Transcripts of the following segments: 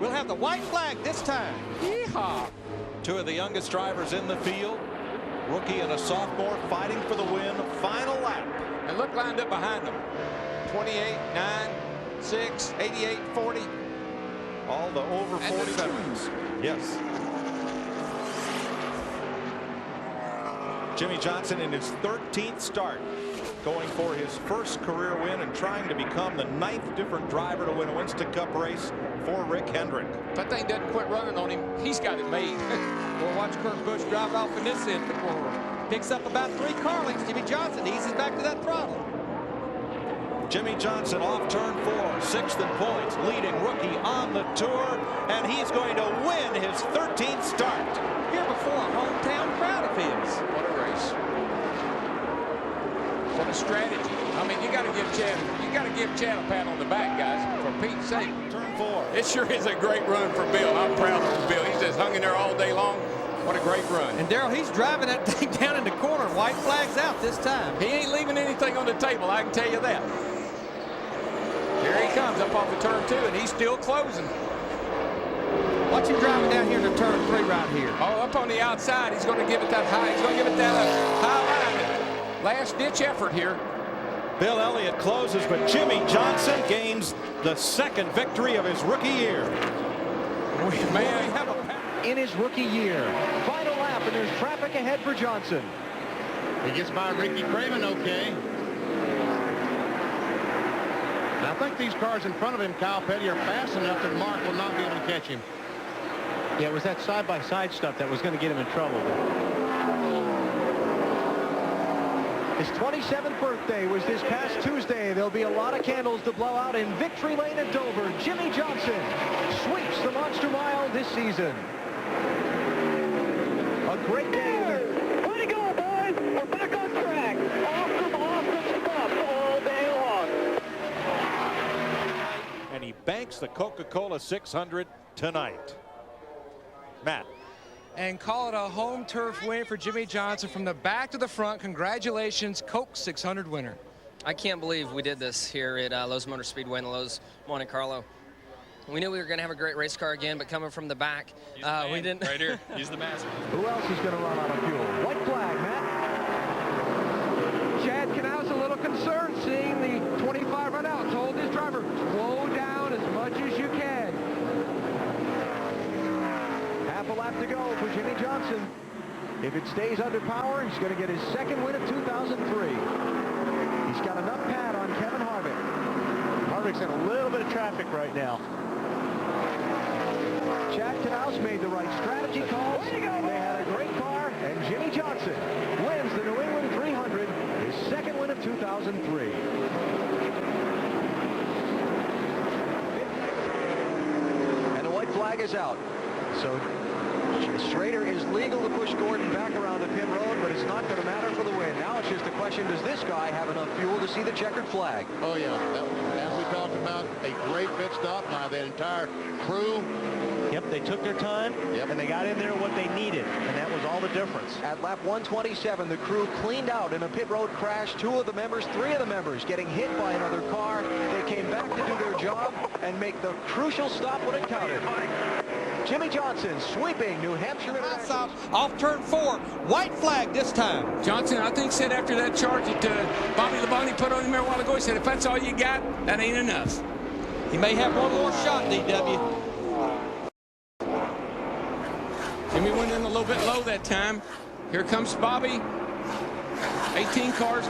We'll have the white flag this time. Yeehaw. Two of the youngest drivers in the field. Rookie and a sophomore fighting for the win. Final lap. And look lined up behind them. 28, 9, 6, 88, 40. All the over 40 veterans. Yes. Jimmie Johnson in his 13th start, going for his first career win and trying to become the 9th different driver to win a Winston Cup race for Rick Hendrick. If that thing doesn't quit running on him, he's got it made. We'll watch Kurt Busch drive off in this end of the corner. Picks up about 3 car lengths. Jimmie Johnson eases back to that throttle. Jimmie Johnson off turn 4, 6th in points, leading rookie on the tour, and he's going to win his 13th start. Here before a hometown crowd of his. What a race. What a strategy. I mean, you got to give Chad a pat on the back, guys, for Pete's sake. Turn 4. It sure is a great run for Bill. I'm proud of Bill. He's just hung in there all day long. What a great run. And Darrell, he's driving that thing down in the corner. White flag's out this time. He ain't leaving anything on the table, I can tell you that. Here he comes up off of turn 2, and he's still closing. Watch him driving down here to turn 3 right here. Oh, up on the outside, he's going to give it that high. He's going to give it that high line. Last-ditch effort here. Bill Elliott closes, but Jimmie Johnson gains the 2nd victory of his rookie year. Man, have a in his rookie year. Final lap, and there's traffic ahead for Johnson. He gets by Ricky Craven okay. And I think these cars in front of him, Kyle Petty, are fast enough that Mark will not be able to catch him. Yeah, it was that side-by-side stuff that was going to get him in trouble. His 27th birthday was this past Tuesday. There'll be a lot of candles to blow out in Victory Lane at Dover. Jimmie Johnson sweeps the Monster Mile this season. A great day. Way to go, boys. We're back on track. Awesome stuff all day long. And he banks the Coca-Cola 600 tonight. Matt. And call it a home turf win for Jimmie Johnson from the back to the front. Congratulations, Coke 600 winner. I can't believe we did this here at Lowe's Motor Speedway in Lowe's Monte Carlo. We knew we were going to have a great race car again, but coming from the back, we didn't. Right here, he's the master. Who else is going to run out of fuel? White flag, Matt. Chad Canals a little concerned seeing the 25 run out. Told his driver, slow down as much as you can. Half a lap to go for Jimmie Johnson. If it stays under power, he's going to get his 2nd win of 2003. He's got enough pad on Kevin Harvick. Harvick's in a little bit of traffic right now. Chad Knaus made the right strategy calls. They had a great car, and Jimmie Johnson wins the New England 300, his 2nd win of 2003. And the white flag is out. So Schrader is legal to push Gordon back around the pit road, but it's not going to matter for the win. Now it's just a question, does this guy have enough fuel to see the checkered flag? Oh, yeah. That was, as we talked about, a great pit stop by the entire crew. Yep, they took their time, and they got in there what they needed, and that was all the difference. At lap 127, the crew cleaned out in a pit road crash. 3 of the members getting hit by another car. They came back to do their job and make the crucial stop when it counted. Jimmie Johnson sweeping New Hampshire. Off turn 4, white flag this time. Johnson, I think, said after that charge that Bobby Labonte put on him there a while ago, he said, if that's all you got, that ain't enough. He may have one more shot, DW. Jimmy went in a little bit low that time. Here comes Bobby. 18 cars.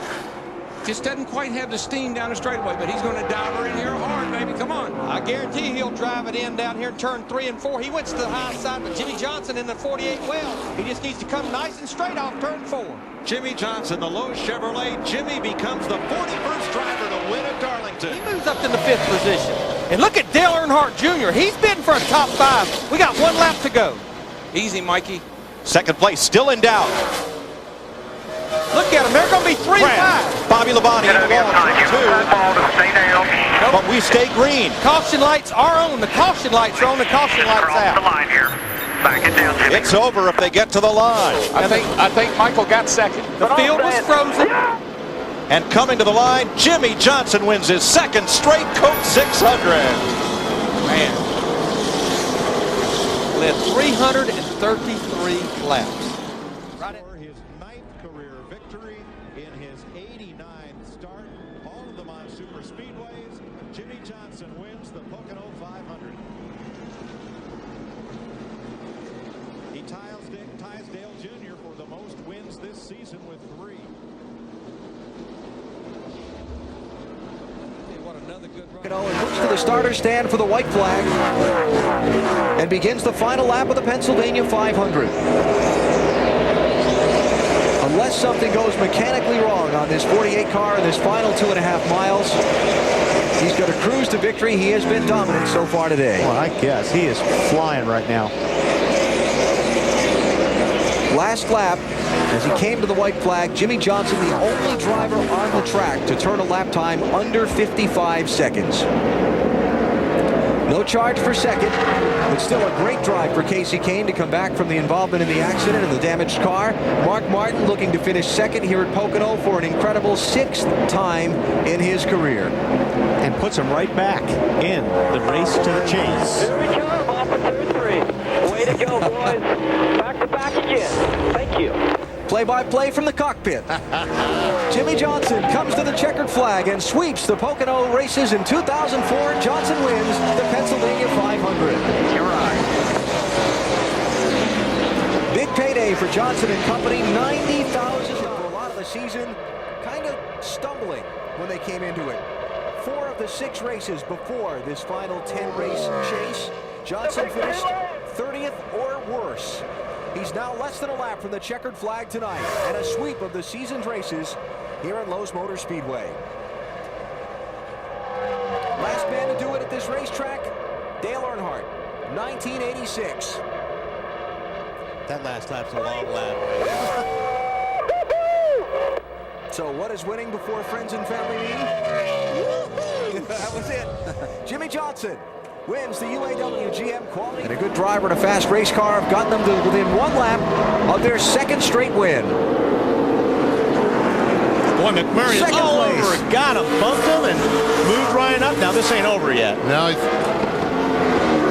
Just doesn't quite have the steam down the straightaway, but he's going to dive her in here hard, baby. Come on. I guarantee he'll drive it in down here in turn 3 and 4. He went to the high side, but Jimmie Johnson in the 48 well. He just needs to come nice and straight off turn 4. Jimmie Johnson, the Lowe's Chevrolet. Jimmy becomes the 41st driver to win at Darlington. He moves up to the 5th position. And look at Dale Earnhardt Jr. He's been for a top 5. We got 1 lap to go. Easy, Mikey. 2nd place still in doubt. Look at him. They're going to be 3 5. Bobby Labonte in the wall, 2. But we stay green. Caution lights are on. The caution lights are on. The caution lights out. The line here. Back it down, Jimmy. It's over if they get to the line. I think Michael got 2nd. The field was frozen. And coming to the line, Jimmie Johnson wins his 2nd straight Coke 600. Man. led 333 laps. For his 9th career victory in his 89th start, all of them on super speedways, Jimmy Johnson wins the Pocono 500. He ties Dale Jr. for the most wins this season with 3. What another good run. And moves to the starter stand for the white flag and begins the final lap of the Pennsylvania 500. Unless something goes mechanically wrong on this 48 car in this final 2.5 miles, he's going to cruise to victory. He has been dominant so far today. Well, I guess he is flying right now. Last lap, as he came to the white flag, Jimmy Johnson, the only driver on the track to turn a lap time under 55 seconds. No charge for second, but still a great drive for Casey Kane to come back from the involvement in the accident and the damaged car. Mark Martin looking to finish second here at Pocono for an incredible 6th time in his career. And puts him right back in the race to the chase. Here we come, off of turn 3. Way to go, boys. Back to back again. Thank you. Play-by-play from the cockpit. Jimmy Johnson comes to the checkered flag and sweeps the Pocono races in 2004. Johnson wins the Pennsylvania 500. You're right. Big payday for Johnson and company, $90,000 for a lot of the season. Kind of stumbling when they came into it. 4 of the 6 races before this final 10-race chase, Johnson finished 30th or worse. He's now less than a lap from the checkered flag tonight and a sweep of the season's races here at Lowe's Motor Speedway. Last man to do it at this racetrack, Dale Earnhardt, 1986. That last lap's a long lap. So what is winning before friends and family meet? That was it. Jimmy Johnson wins the UAW GM quality. And a good driver and a fast race car have gotten them to within 1 lap of their 2nd straight win. Boy, McMurray is all over it. Got him, bumped him, and moved Ryan up. Now this ain't over yet. Now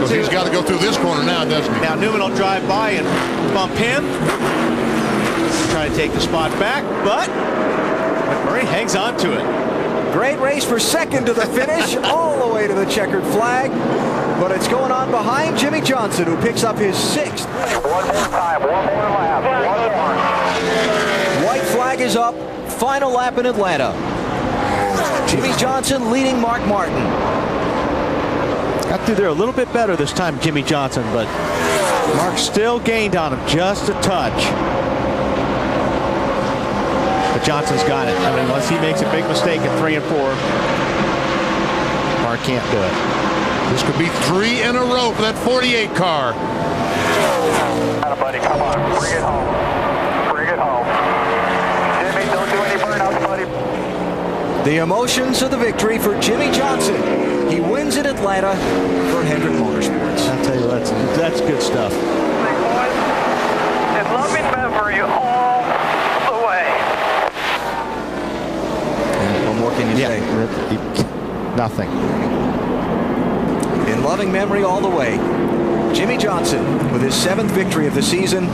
he's got to go through this corner now, doesn't he? Now Newman will drive by and bump him. Try to take the spot back, but McMurray hangs on to it. Great race for second to the finish, all the way to the checkered flag. But it's going on behind Jimmy Johnson, who picks up his 6th. One more time, one more lap, one more. White flag is up, final lap in Atlanta. Jimmy Johnson leading Mark Martin. Got through there a little bit better this time, Jimmy Johnson, but Mark still gained on him just a touch. But Johnson's got it. I mean, unless he makes a big mistake at 3 and 4, Mark can't do it. This could be 3 in a row for that 48 car. Buddy, come on, bring it home. Bring it home. Jimmy, don't do any burnouts, buddy. The emotions of the victory for Jimmy Johnson. He wins in Atlanta for Hendrick Motorsports. I'll tell you, that's good stuff. Boys, in loving memory all the way. What more can you say? Nothing. In loving memory all the way, Jimmy Johnson with his 7th victory of the season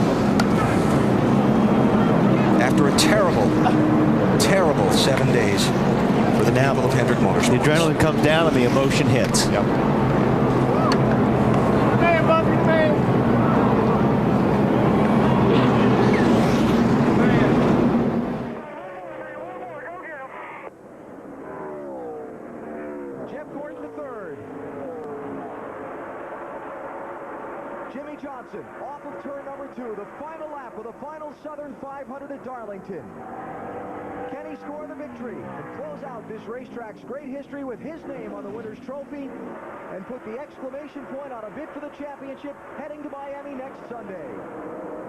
after a terrible 7 days for the navel of Hendrick Motorsports. The adrenaline comes down and the emotion hits. Yep. Jimmy Johnson off of turn number 2, the final lap of the final Southern 500 at Darlington. Can he score the victory and close out this racetrack's great history with his name on the winner's trophy and put the exclamation point on a bid for the championship heading to Miami next Sunday?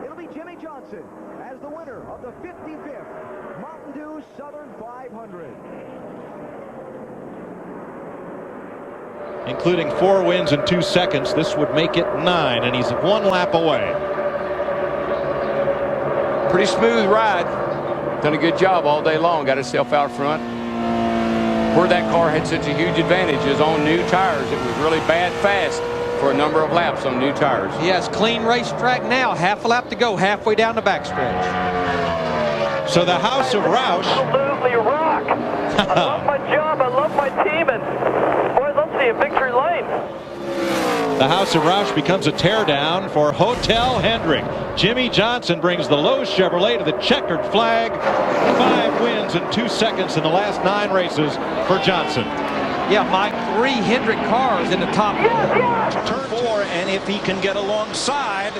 It'll be Jimmy Johnson as the winner of the 55th Mountain Dew Southern 500. Including 4 wins in 2 seconds, this would make it 9, and he's 1 lap away. Pretty smooth ride. Done a good job all day long. Got himself out front. Where that car had such a huge advantage is on new tires. It was really bad fast for a number of laps on new tires. He has clean racetrack now. Half a lap to go, halfway down the backstretch. So the House of Roush. Absolutely rock. I love my job. I love my team. And boy, I'd love to see a victory lane. The House of Roush becomes a teardown for Hotel Hendrick. Jimmy Johnson brings the Lowe's Chevrolet to the checkered flag. 5 wins in 2 seconds in the last 9 races for Johnson. Yeah, Mike, 3 Hendrick cars in the top 4. Turn 4, and if he can get alongside,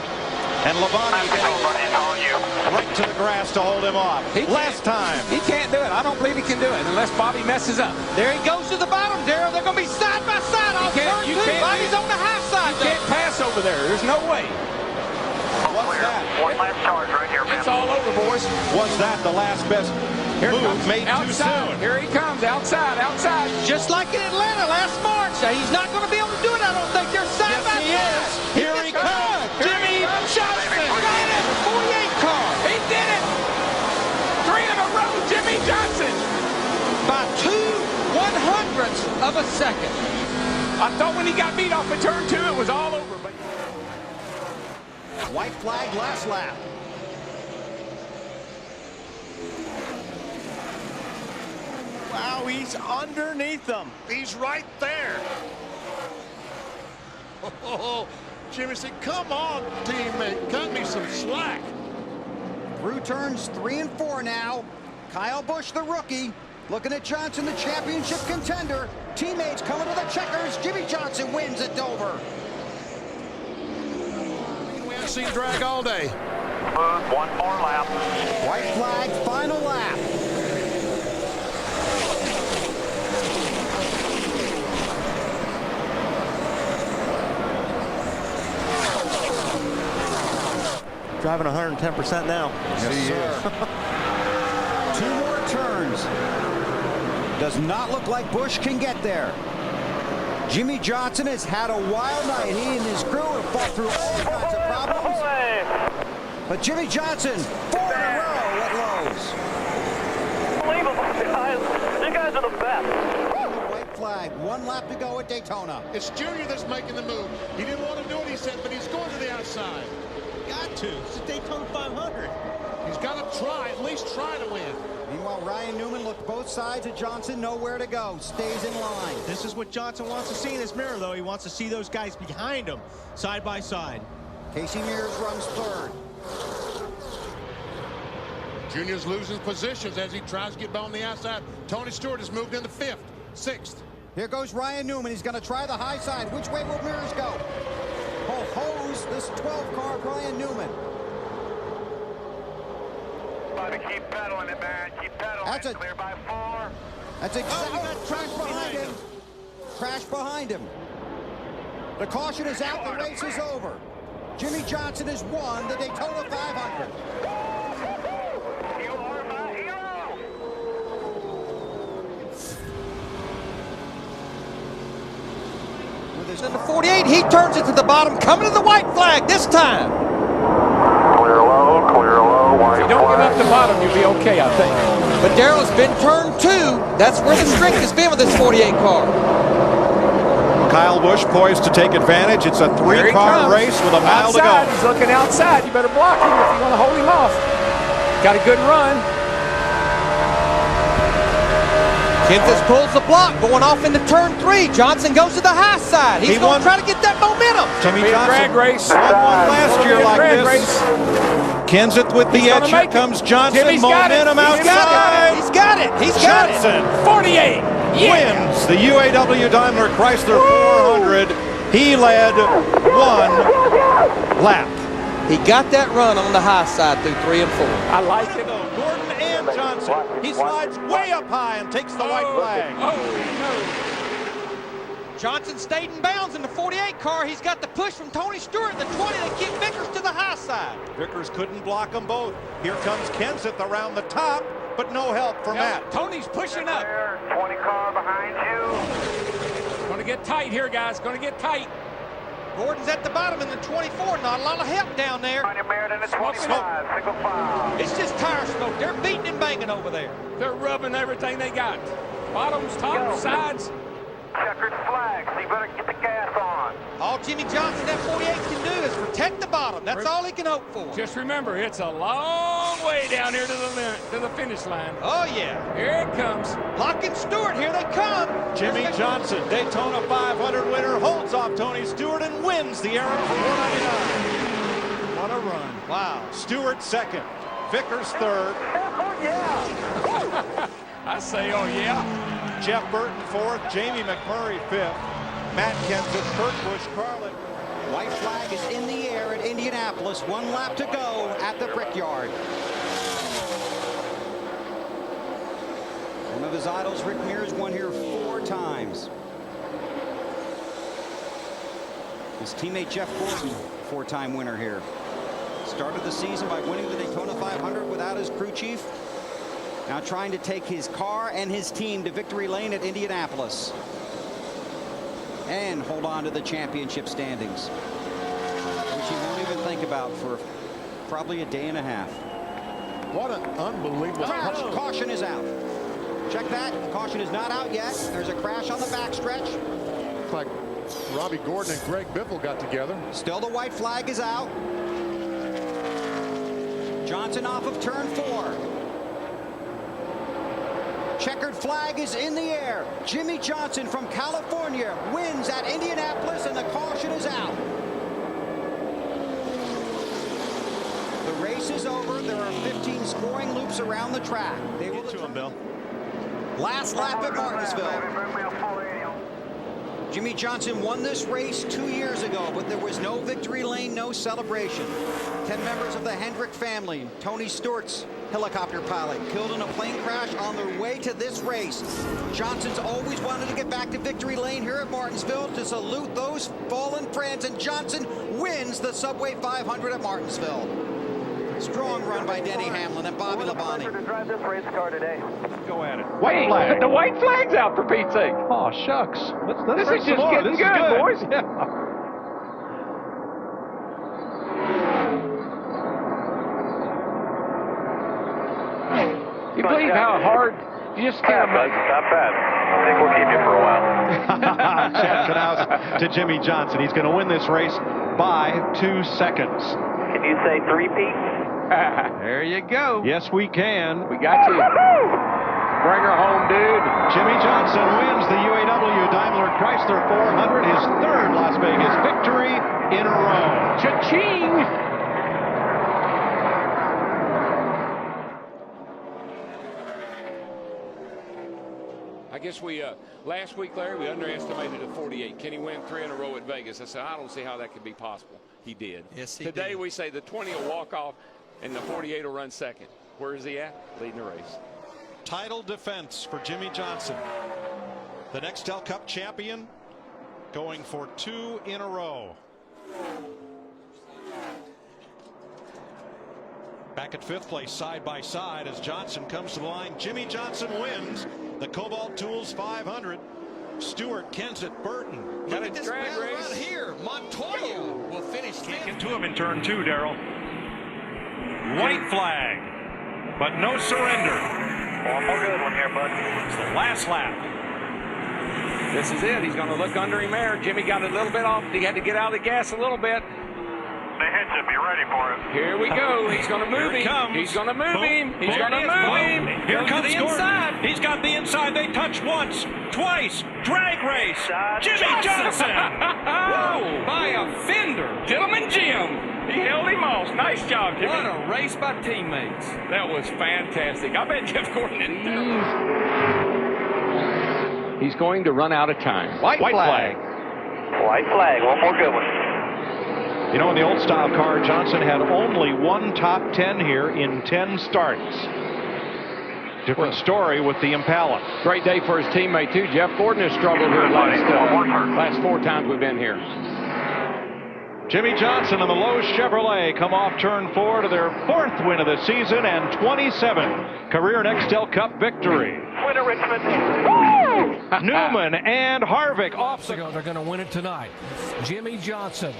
and Labonte right to the grass to hold him off. Last time. He can't do it. I don't believe he can do it unless Bobby messes up. There he goes to the bottom, Darrell. They're going to be side by side off turn 2. Bobby's on the high side. You can't pass over there. There's no way. What's that? One last charge right here, man. It's all over, boys. Was that the last best move made too soon? Here he comes. Outside. Just like in Atlanta last March. He's not going to be able to do it, I don't think. They're side by side. He is. Here he comes. Jimmy Johnson. Got it. 48 car. He did it. 3 in a row. Jimmy Johnson. By 2/100ths of a second. I thought when he got beat off of turn 2, it was all over. But White flag last lap. Wow, he's underneath them. He's right there. Oh, Jimmy said, come on, teammate, cut me some slack. Through turns 3 and 4 now. Kyle Busch, the rookie, looking at Johnson, the championship contender. Teammates coming to the checkers. Jimmy Johnson wins at Dover. We haven't seen drag all day. One more lap. White flag, final lap. Driving 110% now. Yes, sir. 2 more turns. Does not look like Busch can get there. Jimmy Johnson has had a wild night. He and his crew have fought through all kinds of problems. But Jimmy Johnson, 4 in a row at Lowe's. Unbelievable, guys. You guys are the best. White flag, 1 lap to go at Daytona. It's Junior that's making the move. He didn't want to do it, he said, but he's going to the outside. Got to. It's a Daytona 500. He's got to try, at least try to win. Meanwhile, Ryan Newman looked both sides of Johnson, nowhere to go, stays in line. This is what Johnson wants to see in his mirror, though. He wants to see those guys behind him, side by side. Casey Mears runs 3rd. Junior's losing positions as he tries to get on the outside. Tony Stewart has moved into 5th, 6th. Here goes Ryan Newman. He's going to try the high side. Which way will Mears go? Oh, hose this 12-car Ryan Newman. Keep pedaling it, man. Keep pedaling. That's a clear by 4. That's exactly crash behind him. Crash behind him. The caution is out. The race is over. Jimmy Johnson has won the Daytona 500. You are my hero. In the 48, he turns it to the bottom, coming to the white flag this time. Clear low, white if you don't give up the bottom, you'll be okay, I think. But Darrell, has been turn 2. That's where the strength has been with this 48 car. Kyle Busch poised to take advantage. It's a 3-car race with a mile to go. He's looking outside. You better block him if you want to hold him off. Got a good run. Kenseth pulls the block, going off into turn 3. Johnson goes to the high side. He's going to try to get that momentum. Jimmy Johnson drag race. won last year like this. Race. Kenseth with the edge. Here comes Johnson. Jimmy's momentum outside. He's got it. He's got it. Johnson 48. Yeah. wins the UAW Daimler Chrysler 400. He led 1 lap. He got that run on the high side through 3 and 4. I like it. Gordon and Johnson. He slides way up high and takes the white flag. Johnson stayed in bounds in the 48 car. He's got the push from Tony Stewart in the 20 to keep Vickers to the high side. Vickers couldn't block them both. Here comes Kenseth around the top, but no help for Matt. Tony's pushing up. 20 car behind you. Going to get tight here, guys. Going to get tight. Gordon's at the bottom in the 24. Not a lot of help down there. On your merit in the 25, single file. It's just tire smoke. They're beating and banging over there. They're rubbing everything they got. Bottoms, tops, sides. Checkered flag, so you better get the gas on. All Jimmy Johnson, that 48 can do is protect the bottom. That's all he can hope for. Just remember, it's a long way down here to the finish line. Oh, yeah. Here it comes. Locke and Stewart, here they come. Jimmy Johnson, Daytona 500 winner, holds off Tony Stewart and wins the era for 499. What a run. Wow. Stewart second. Vickers third. Oh, yeah. I say, oh, yeah. Jeff Burton fourth. Jamie McMurray fifth. Matt Kenseth, Kurt Busch, Carlin. White flag is in the air at Indianapolis. 1 lap to go at the Brickyard. One of his idols, Rick Mears, won here 4 times. His teammate Jeff Gordon, 4-time winner here. Started the season by winning the Daytona 500 without his crew chief. Now trying to take his car and his team to victory lane at Indianapolis. And hold on to the championship standings, which he won't even think about for probably a day and a half. What an unbelievable Caution is out. Check that. Caution is not out yet. There's a crash on the backstretch. Looks like Robbie Gordon and Greg Biffle got together. Still the white flag is out. Johnson off of turn 4. Checkered flag is in the air. Jimmy Johnson from California wins at Indianapolis, and the caution is out. The race is over. There are 15 scoring loops around the track. They will Get to him, Bill. last lap at Martinsville. Jimmy Johnson won this race 2 years ago, but there was no victory lane, no celebration. 10 members of the Hendrick family, Tony Stewart's helicopter pilot, killed in a plane crash on their way to this race. Johnson's always wanted to get back to victory lane here at Martinsville to salute those fallen friends, and Johnson wins the Subway 500 at Martinsville. Strong run by Denny Hamlin and Bobby Labonte. To drive this race car today. Go at it. Wait, the white flag's out for Pete's sake. Oh, shucks. This is just getting good, boys. Yeah. You believe how hard you just can't Not bad. I think we'll keep you for a while. Chad Knaus to Jimmy Johnson. He's going to win this race by 2 seconds. Can you say 3-peat? There you go. Yes, we can. We got you. Bring her home, dude. Jimmy Johnson wins the UAW Daimler Chrysler 400, his 3rd Las Vegas victory in a row. Cha-ching! I guess we, last week, Larry, we underestimated a 48. Can he win 3 in a row at Vegas? I said, I don't see how that could be possible. He did. Yes, he Today did. we say the 20 will walk off and the 48 will run second. Where is he at? Leading the race. Title defense for Jimmy Johnson. The Nextel Cup champion, going for 2 in a row. Back at 5th place, side by side, as Johnson comes to the line. Jimmy Johnson wins the Cobalt Tools 500. Stewart, Kenseth, Burton. Look at this drag race right here. Montoya will finish 5th. Get to him in turn 2, Darrell. White flag, but no surrender. One more good one here, bud. It's the last lap. This is it. He's going to look under him there. Jimmy got a little bit off. He had to get out of the gas a little bit. The head should be ready for it. Here we go. He's going to move him. He's going to move him. He's going to move him. Here comes the Gordon. inside. He's got the inside. They touch once, twice. Drag race. Jimmy Johnson. Oh, by a fender. Gentleman Jim. He held him off. Nice job, Jimmy. What a race by teammates. That was fantastic. I bet Jeff Gordon didn't do it. He's going to run out of time. White flag. White flag. One more good one. You know, in the old style car, Johnson had only 1 top 10 here in 10 starts. Different story with the Impala. Great day for his teammate, too. Jeff Gordon has struggled here last 4 times we've been here. Jimmy Johnson and the Lowe's Chevrolet come off turn 4 to their 4th win of the season and 27th career Nextel Cup victory. Winner, Richmond. Newman and Harvick off the... They're going to win it tonight. Jimmy Johnson,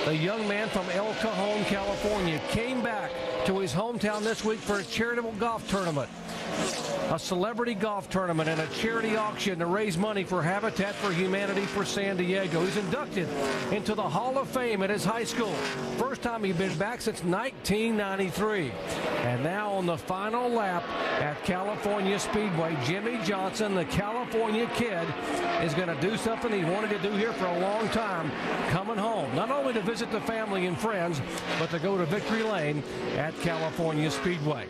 the young man from El Cajon, California, came back to his hometown this week for a charitable golf tournament. a celebrity golf tournament, and a charity auction to raise money for Habitat for Humanity for San Diego. He's inducted into the Hall of Fame at his high school. First time he's been back since 1993. And now on the final lap at California Speedway, Jimmie Johnson, the California kid, is going to do something he wanted to do here for a long time, coming home. Not only to visit the family and friends, but to go to victory lane at California Speedway.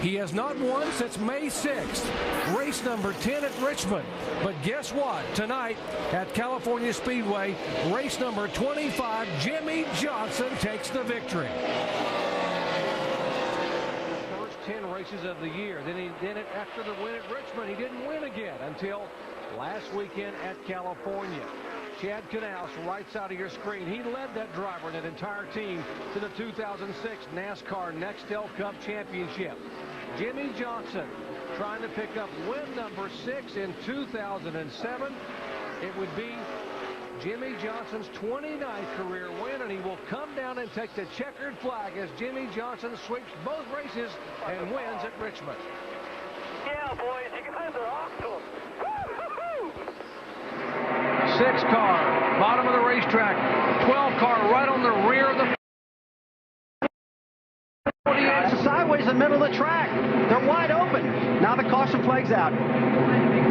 He has not won since May 6th, race number 10 at Richmond. But guess what? Tonight at California Speedway, race number 25, Jimmie Johnson takes the victory. First 10 races of the year. Then he did it after the win at Richmond. He didn't win again until last weekend at California. Chad Knaus, right side of your screen. He led that driver and that entire team to the 2006 NASCAR Nextel Cup Championship. Jimmie Johnson trying to pick up win number 6 in 2007. It would be Jimmie Johnson's 29th career win, and he will come down and take the checkered flag as Jimmie Johnson sweeps both races and wins at Richmond. Yeah, boys, you guys are awesome. 6 car, bottom of the racetrack. 12 car right on the rear of the 48 sideways in the middle of the track. They're wide open. Now the caution flag's out.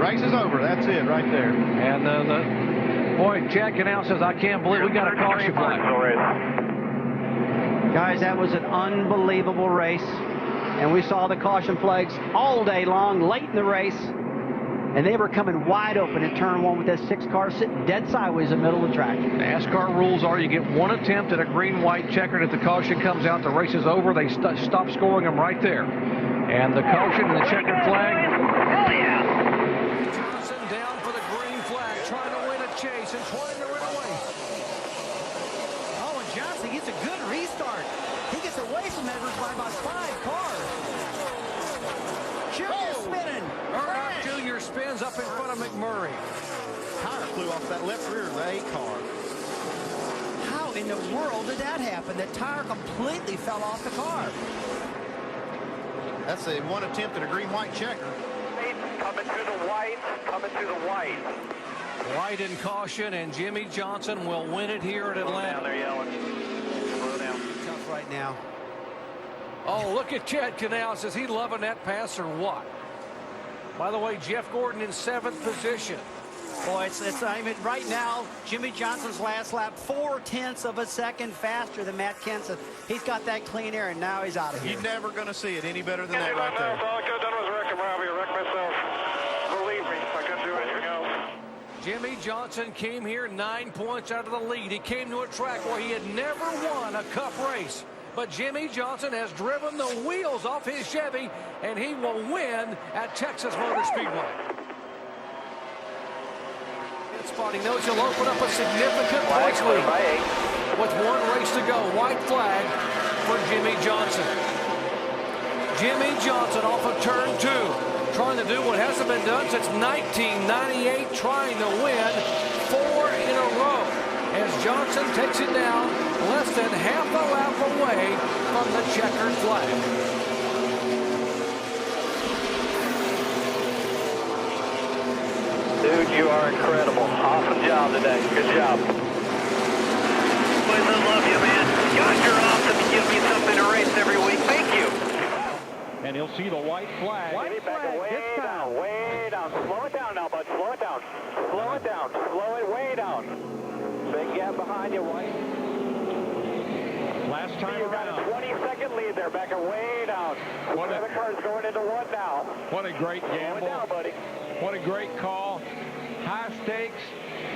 Race is over. That's it right there. And boy, Chad Knaus says, I can't believe we got a caution flag. Guys, that was an unbelievable race. And we saw the caution flags all day long, late in the race. And they were coming wide open in turn 1 with that 6 car sitting dead sideways in the middle of the track. NASCAR rules are you get 1 attempt at a green-white checker. If the caution comes out, the race is over. They stop scoring them right there. And the caution and the checkered flag. Hell yeah! Johnson down for the green flag, trying to win a chase and trying to run away. Oh, and Johnson gets a good restart. He gets away from Edwards by about 5 cars. Junior spinning. Junior spins up in front of McMurray. Tire flew off that left rear of the 8 car. How in the world did that happen? The tire completely fell off the car. That's a 1 attempt at a green-white checker. Coming to the white, coming to the white. White in caution, and Jimmie Johnson will win it here at Atlanta. Down, they're yelling. Slow down. Tough right now. Oh, look at Chad Knaus. Is he loving that pass or what? By the way, Jeff Gordon in 7th position. Boy, I mean, right now, Jimmie Johnson's last lap, 0.4 of a second faster than Matt Kenseth. He's got that clean air, and now he's out of here. You're never going to see it any better than that right there. All I could have done was wreck him, Robbie. Wreck myself. Believe me, I couldn't do anything else. Jimmie Johnson came here 9 points out of the lead. He came to a track where he had never won a Cup race. But Jimmie Johnson has driven the wheels off his Chevy, and he will win at Texas Motor Speedway. Spotting knows he'll open up a significant points lead. With 1 race to go, white flag for Jimmie Johnson. Jimmie Johnson off of turn 2, trying to do what hasn't been done since 1998, trying to win 4 in a row. As Johnson takes it down less than half a lap away from the checkered flag. Dude, you are incredible. Awesome job today. Good job. Boys, I love you, man. God, you're awesome. You give me something to race every week. Thank you. And he'll see the white flag. White flag way down, way down. Slow it down now, bud. Slow it down. Slow it down. Slow it way down. Big gap behind you, White. Last time you got around. a 20-second lead there, backing way down. One of the cars going into 1 now. What a great gamble. Slow it down, buddy. What a great call. High stakes,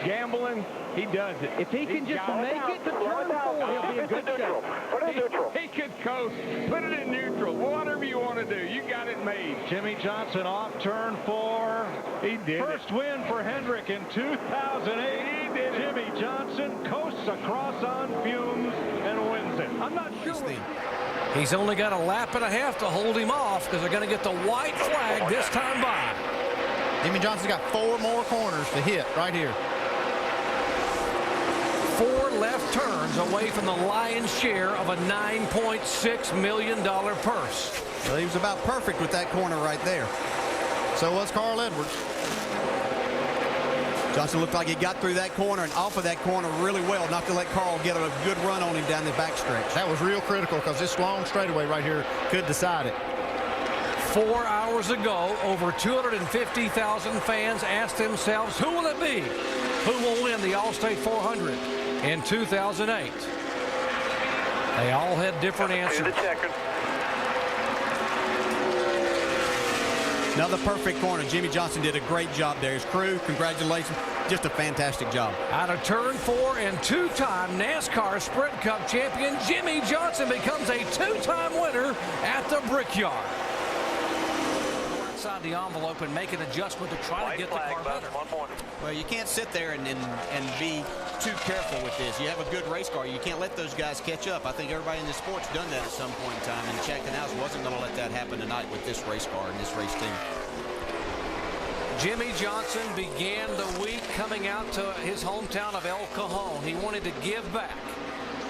gambling, he does it. If he can just make it to turn 4, he'll be a good show. Put it in neutral. He could coast. Put it in neutral. Whatever you want to do, you got it made. Jimmie Johnson off turn 4. He did First win for Hendrick in 2008. He did Jimmie Johnson coasts across on fumes and wins it. I'm not sure. He's only got a lap and a half to hold him off because they're going to get the white flag this time by. Jimmie Johnson's got 4 more corners to hit right here. 4 left turns away from the lion's share of a $9.6 million purse. Well, he was about perfect with that corner right there. So was Carl Edwards. Johnson looked like he got through that corner and off of that corner really well, not to let Carl get a good run on him down the backstretch. That was real critical because this long straightaway right here could decide it. 4 hours ago, over 250,000 fans asked themselves, who will it be? Who will win the Allstate 400 in 2008? They all had different answers. Another perfect corner. Jimmy Johnson did a great job there. His crew, congratulations. Just a fantastic job. Out of turn 4 and two-time NASCAR Sprint Cup champion Jimmy Johnson becomes a two-time winner at the Brickyard. Inside the envelope and make an adjustment to try to get the car better. Well, you can't sit there and be too careful with this. You have a good race car. You can't let those guys catch up. I think everybody in the sport's done that at some point in time, and Chad Canals wasn't going to let that happen tonight with this race car and this race team. Jimmy Johnson began the week coming out to his hometown of El Cajon. He wanted to give back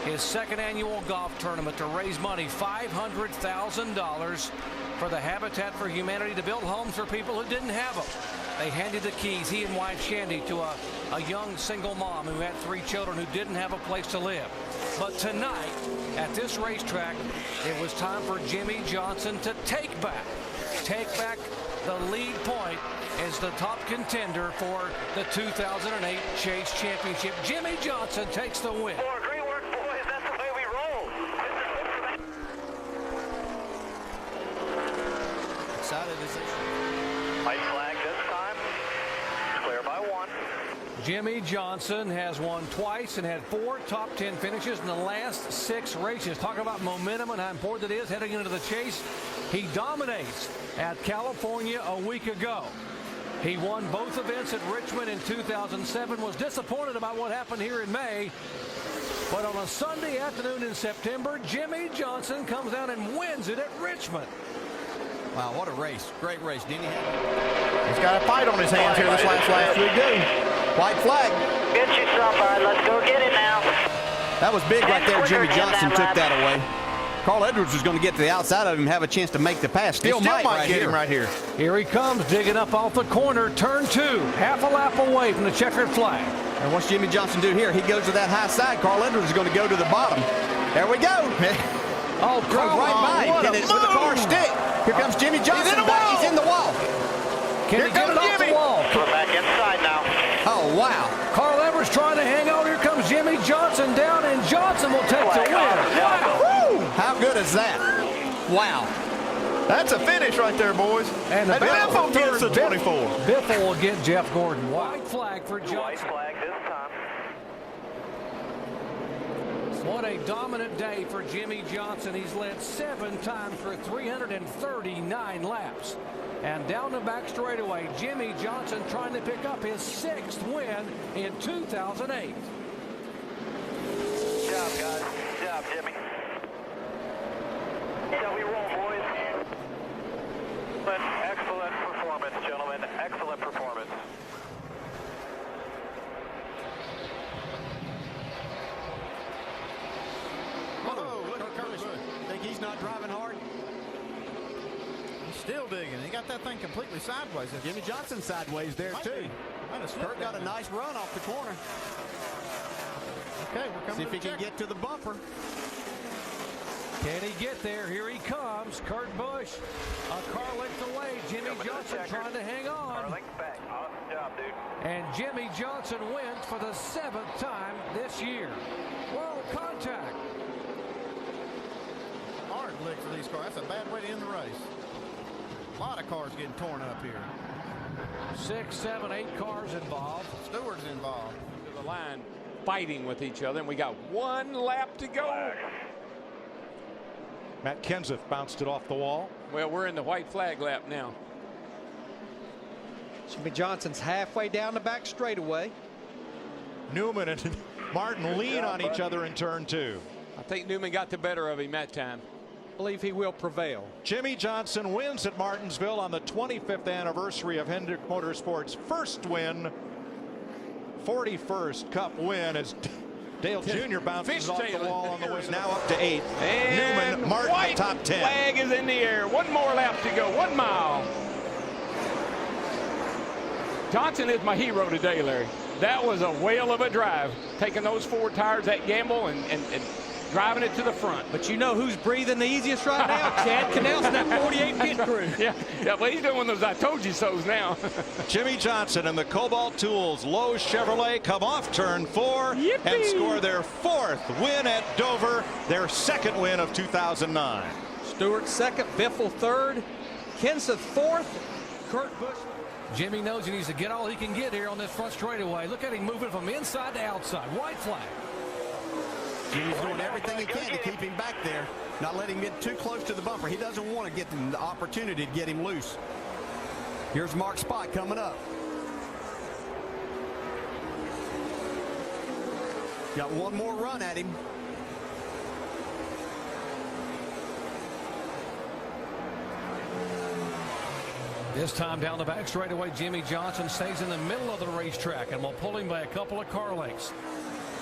his second annual golf tournament to raise money, $500,000 for the Habitat for Humanity to build homes for people who didn't have them. They handed the keys, he and wife Shandy, to a young single mom who had 3 children who didn't have a place to live. But tonight, at this racetrack, it was time for Jimmy Johnson to take back the lead point as the top contender for the 2008 Chase Championship. Jimmy Johnson takes the win. Great work, boys. That's the way we roll. Excited as this. White flag this time. Clear by 1. Jimmy Johnson has won twice and had 4 top 10 finishes in the last 6 races. Talk about momentum and how important it is heading into the Chase. He dominates at California a week ago. He won both events at Richmond in 2007, was disappointed about what happened here in May. But on a Sunday afternoon in September, Jimmy Johnson comes down and wins it at Richmond. Wow, what a race. Great race, didn't he? He's got a fight on his hands here this last lap. We do. White flag. Get you somebody. Let's go get it now. That was big right there. Jimmy Johnson took that away. Carl Edwards was going to get to the outside of him and have a chance to make the pass. Still might get him right here. Here he comes, digging up off the corner. Turn 2, half a lap away from the checkered flag. And what's Jimmy Johnson do here? He goes to that high side. Carl Edwards is going to go to the bottom. There we go. Oh, right by him. With the car stick. Here comes Jimmy Johnson. He's in the wall. Can he get it off the wall? We're back inside now. Oh, wow. Carl Edwards trying to hang on. Here comes Jimmy Johnson down, and Johnson will take the win. Wow. Woo! How good is that? Wow. That's a finish right there, boys. And the Biffle gets the 24. Biffle will get Jeff Gordon. White flag for Johnson. White flag this time. What a dominant day for Jimmy Johnson. He's led 7 times for 339 laps. And down the back straightaway, Jimmy Johnson trying to pick up his 6th win in 2008. Good job, guys. Good job, Jimmy. Yeah, we roll, boys. Excellent performance, gentlemen. Excellent performance. Think he's not driving hard? He's still digging. He got that thing completely sideways. Jimmy Johnson sideways there, too. Kurt got a nice run off the corner. Okay, we're coming. See if he can get to the bumper. Can he get there? Here he comes. Kurt Busch, a car length away. Jimmy Johnson trying to hang on. Car length back. Awesome job, dude. And Jimmy Johnson wins for the 7th time this year. Whoa, contact. Hard lick for these cars. That's a bad way to end the race. A lot of cars getting torn up here. 6, 7, 8 cars involved. Stewart's involved. To the line, fighting with each other, and we got 1 lap to go. Matt Kenseth bounced it off the wall. Well, we're in the white flag lap now. Jimmy Johnson's halfway down the back straightaway. Newman and Martin lean on each other in turn 2. I think Newman got the better of him that time. Believe he will prevail. Jimmy Johnson wins at Martinsville on the 25th anniversary of Hendrick Motorsports' first win. 41st Cup win as Dale Jr. bounces off the wall on the way. Now up to 8th. And Newman, Martin, white top 10. Flag is in the air. 1 more lap to go. 1 mile. Johnson is my hero today, Larry. That was a whale of a drive, taking those 4 tires, that gamble, and driving it to the front. But you know who's breathing the easiest right now? Chad Canals and that 48 pit crew. Yeah, well, he's doing those I told you so's now. Jimmy Johnson and the Cobalt Tools Lowe's Chevrolet come off turn 4 Yippee! and score their 4th win at Dover, their 2nd win of 2009. Stewart 2nd, Biffle 3rd, Kenseth 4th, Kurt Busch. Jimmy knows he needs to get all he can get here on this front straightaway. Look at him moving from inside to outside. White flag. Jimmy's doing everything he can to keep him back there, not letting him get too close to the bumper. He doesn't want to get the opportunity to get him loose. Here's Mark Spot coming up. Got one more run at him. This time down the back straightaway, Jimmy Johnson stays in the middle of the racetrack and will pull him by a couple of car lengths.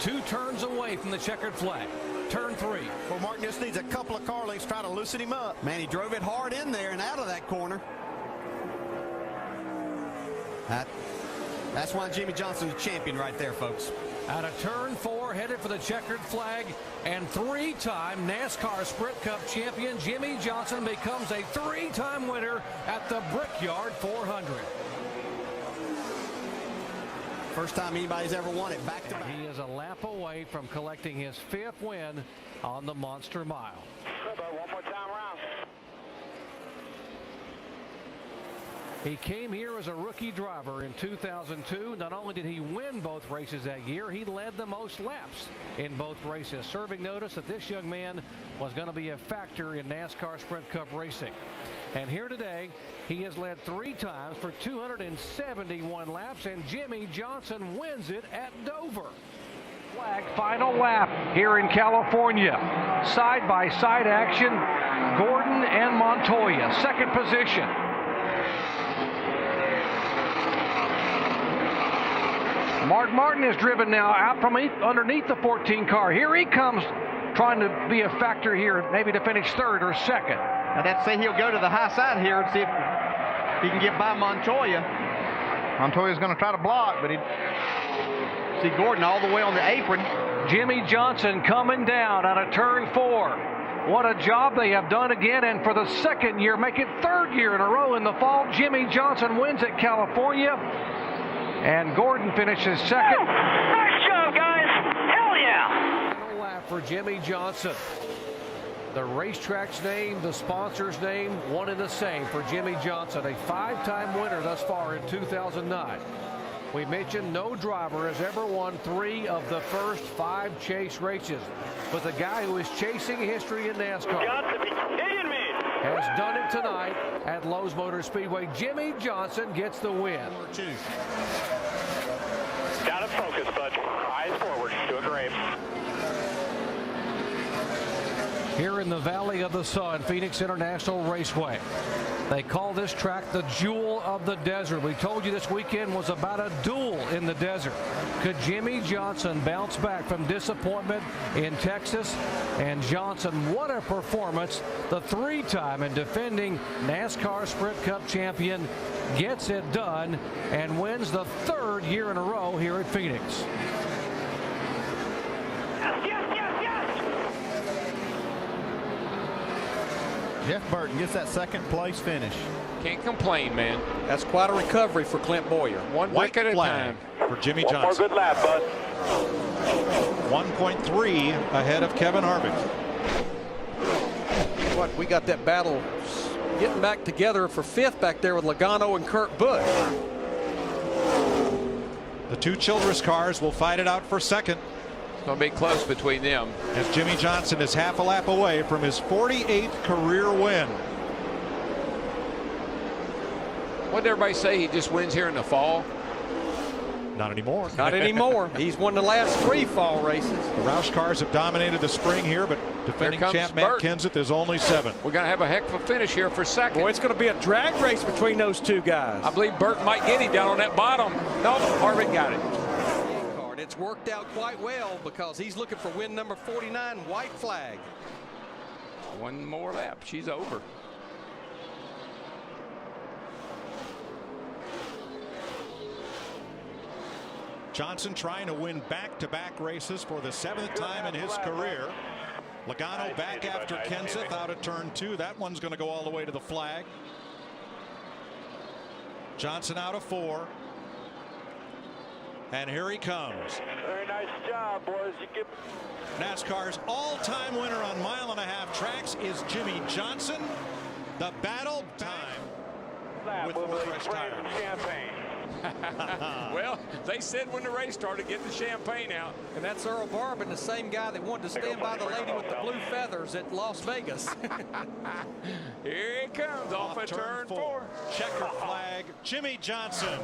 2 turns away from the checkered flag. Turn 3. Well, Mark just needs a couple of car lengths trying to loosen him up. Man, he drove it hard in there and out of that corner. That's why Jimmy Johnson's a champion right there, folks. Out of turn 4, headed for the checkered flag, and 3-time NASCAR Sprint Cup champion Jimmy Johnson becomes a 3-time winner at the Brickyard 400. First time anybody's ever won it back to back. He is a lap away from collecting his 5th win on the Monster Mile. One more time around. He came here as a rookie driver in 2002. Not only did he win both races that year, he led the most laps in both races, serving notice that this young man was going to be a factor in NASCAR Sprint Cup racing. And here today, he has led 3 times for 271 laps, and Jimmy Johnson wins it at Dover. Flag final lap here in California. Side-by-side action, Gordon and Montoya, 2nd position. Mark Martin is driven now out from underneath the 14 car. Here he comes, trying to be a factor here, maybe to finish 3rd or 2nd. I'd have to say he'll go to the high side here and see if he can get by Montoya. Montoya's going to try to block, but he'd see Gordon all the way on the apron. Jimmy Johnson coming down out of turn 4. What a job they have done again, and for the 2nd year, make it 3rd year in a row in the fall, Jimmy Johnson wins at California. And Gordon finishes 2nd. Nice job, guys. Hell yeah. Final lap for Jimmy Johnson. The racetrack's name, the sponsor's name, one and the same for Jimmy Johnson, a 5-time winner thus far in 2009. We mentioned no driver has ever won 3 of the first 5 chase races. But the guy who is chasing history in NASCAR has done it tonight at Lowe's Motor Speedway. Jimmy Johnson gets the win. Got it focused, bud. Eyes forward. Doing great. Here in the Valley of the Sun, Phoenix International Raceway. They call this track the Jewel of the Desert. We told you this weekend was about a duel in the desert. Could Jimmy Johnson bounce back from disappointment in Texas? And Johnson, what a performance. The 3-time and defending NASCAR Sprint Cup champion gets it done and wins the 3rd year in a row here at Phoenix. Jeff Burton gets that 2nd place finish. Can't complain, man. That's quite a recovery for Clint Boyer. One brick at a time. For Jimmy One more Johnson. good lap, bud. 1.3 ahead of Kevin Harvick. What, we got that battle getting back together for 5th back there with Logano and Kurt Busch. The 2 Childress cars will fight it out for 2nd. It's going to be close between them. As Jimmy Johnson is half a lap away from his 48th career win. What did everybody say? He just wins here in the fall? Not anymore. Not anymore. He's won the last 3 fall races. The Roush cars have dominated the spring here, but defending champ Matt Kenseth is only 7. We're going to have a heck of a finish here for 2nd. Boy, it's going to be a drag race between those 2 guys. I believe Burton might get him down on that bottom. No, Harvick got it. It's worked out quite well because he's looking for win number 49, white flag. One more lap. She's over. Johnson trying to win back-to-back races for the 7th time in his career. Logano back after Kenseth out of turn 2. That one's going to go all the way to the flag. Johnson out of 4. And here he comes. Very nice job, boys. NASCAR's all-time winner on 1.5-mile tracks is Jimmy Johnson. The battle time with fourth-race tires. Well, they said when the race started, get the champagne out. And that's Earl Barbin, the same guy that wanted to stand by the lady with the blue feathers at Las Vegas. Here he comes off of turn 4. Checker flag. Jimmy Johnson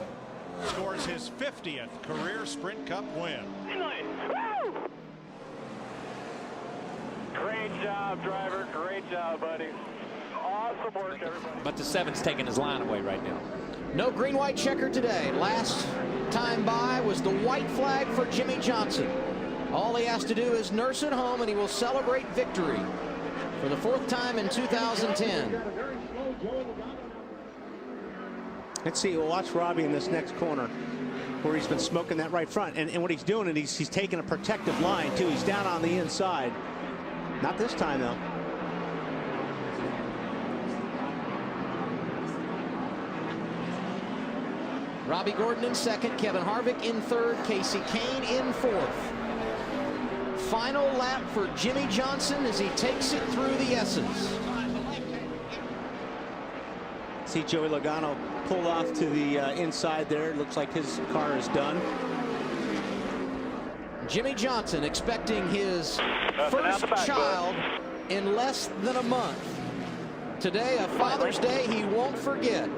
scores his 50th career Sprint Cup win. Great job, driver. Great job, buddy. Awesome work, everybody. But the 7's taking his line away right now. No green-white checker today. Last time by was the white flag for Jimmy Johnson. All he has to do is nurse it home, and he will celebrate victory for the 4th time in 2010. Let's see. We'll watch Robbie in this next corner where he's been smoking that right front. And what he's doing is he's taking a protective line, too. He's down on the inside. Not this time, though. Robbie Gordon in 2nd, Kevin Harvick in 3rd, Casey Kane in 4th. Final lap for Jimmy Johnson as he takes it through the S's. See Joey Logano pull off to the inside there. Looks like his car is done. Jimmy Johnson expecting his first child in less than a month. Today, a Father's Day he won't forget.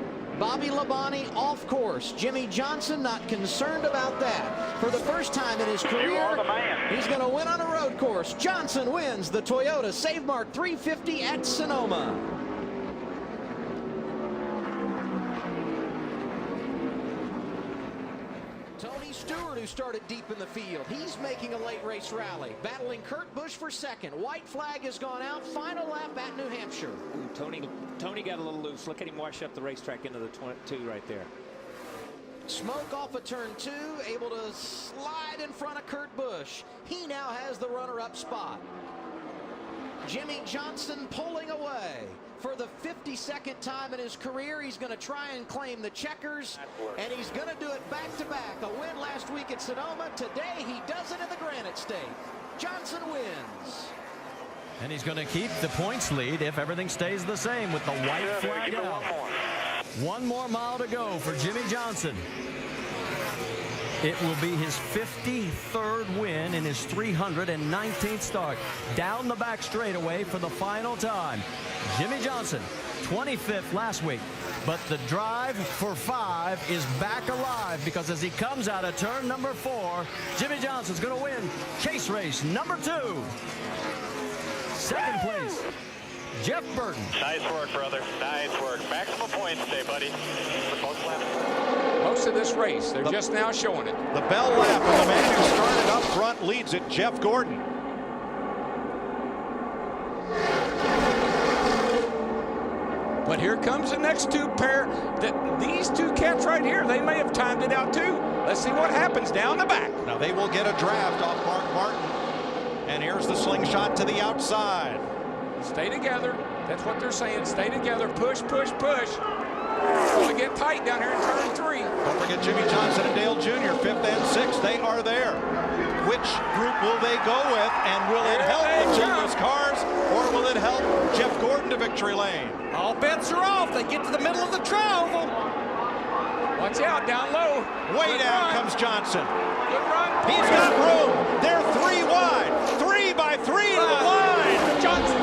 Bobby Labonte off course. Jimmy Johnson not concerned about that. For the first time in his career, he's going to win on a road course. Johnson wins the Toyota Save Mark 350 at Sonoma. Tony Stewart, who started deep in the field, he's making a late race rally, battling Kurt Busch for 2nd. White flag has gone out. Final lap at New Hampshire. Ooh, Tony got a little loose. Look at him wash up the racetrack into the 22 right there. Smoke off of turn 2, able to slide in front of Kurt Busch. He now has the runner-up spot. Jimmy Johnson pulling away. For the 52nd time in his career, he's going to try and claim the checkers, and he's going to do it back-to-back. A win last week at Sonoma. Today, he does it in the Granite State. Johnson wins. And he's going to keep the points lead if everything stays the same with the white flag out. 1 more mile to go for Jimmy Johnson. It will be his 53rd win in his 319th start. Down the back straightaway for the final time. Jimmy Johnson, 25th last week. But the drive for 5 is back alive because as he comes out of turn number 4, Jimmy Johnson's going to win chase race number 2. 2nd place, Jeff Burton. Nice work, brother. Nice work. Maximum points today, buddy. Most of this race, they're just now showing it. The bell lap, and the man who started up front leads it, Jeff Gordon. But here comes the next 2 pair. These 2 cats right here, they may have timed it out too. Let's see what happens down the back. Now they will get a draft off Mark Martin. And here's the slingshot to the outside. Stay together. That's what they're saying. Stay together. Push, push, push. It's going to get tight down here in turn 3. Don't forget Jimmy Johnson and Dale Jr., 5th and 6th. They are there. Which group will they go with? And will it help the two cars, or will it help Jeff Gordon to victory lane? All bets are off. They get to the middle of the tri-oval. Watch out, down low. Way down comes Johnson. Good run. He's got room. They're 3 wide. 3 by 3 to the line. Johnson.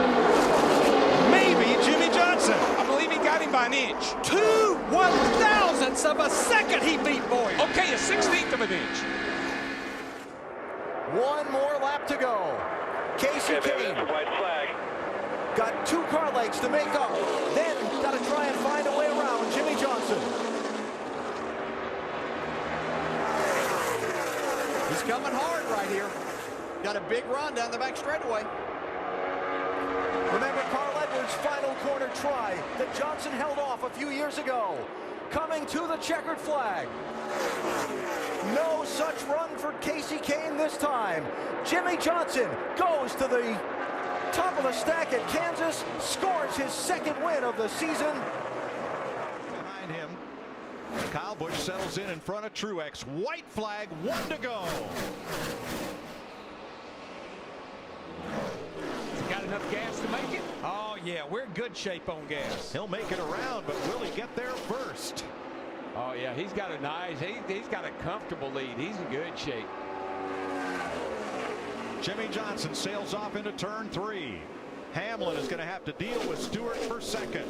Maybe Jimmy Johnson. I believe he got him by an inch. 2/1000ths of a second he beat Boyer. Okay, a 1/16 of an inch. 1 more lap to go. Casey Kane White flag. got 2 car legs to make up. Then got to try and find a way around Jimmy Johnson. He's coming hard right here. Got a big run down the back straightaway. Remember Carl Edwards' final corner try that Johnson held off a few years ago. coming to the checkered flag. No such run for Casey Kane this time. Jimmy Johnson goes to the top of the stack at Kansas, scores his second win of the season. Behind him, Kyle Busch settles in front of Truex. White flag, 1 to go. Got enough gas to make it? Oh, yeah, we're in good shape on gas. He'll make it around, but will he get there first? Oh, yeah, he's got a nice, he's got a comfortable lead. He's in good shape. Jimmy Johnson sails off into turn 3. Hamlin is going to have to deal with Stewart for second.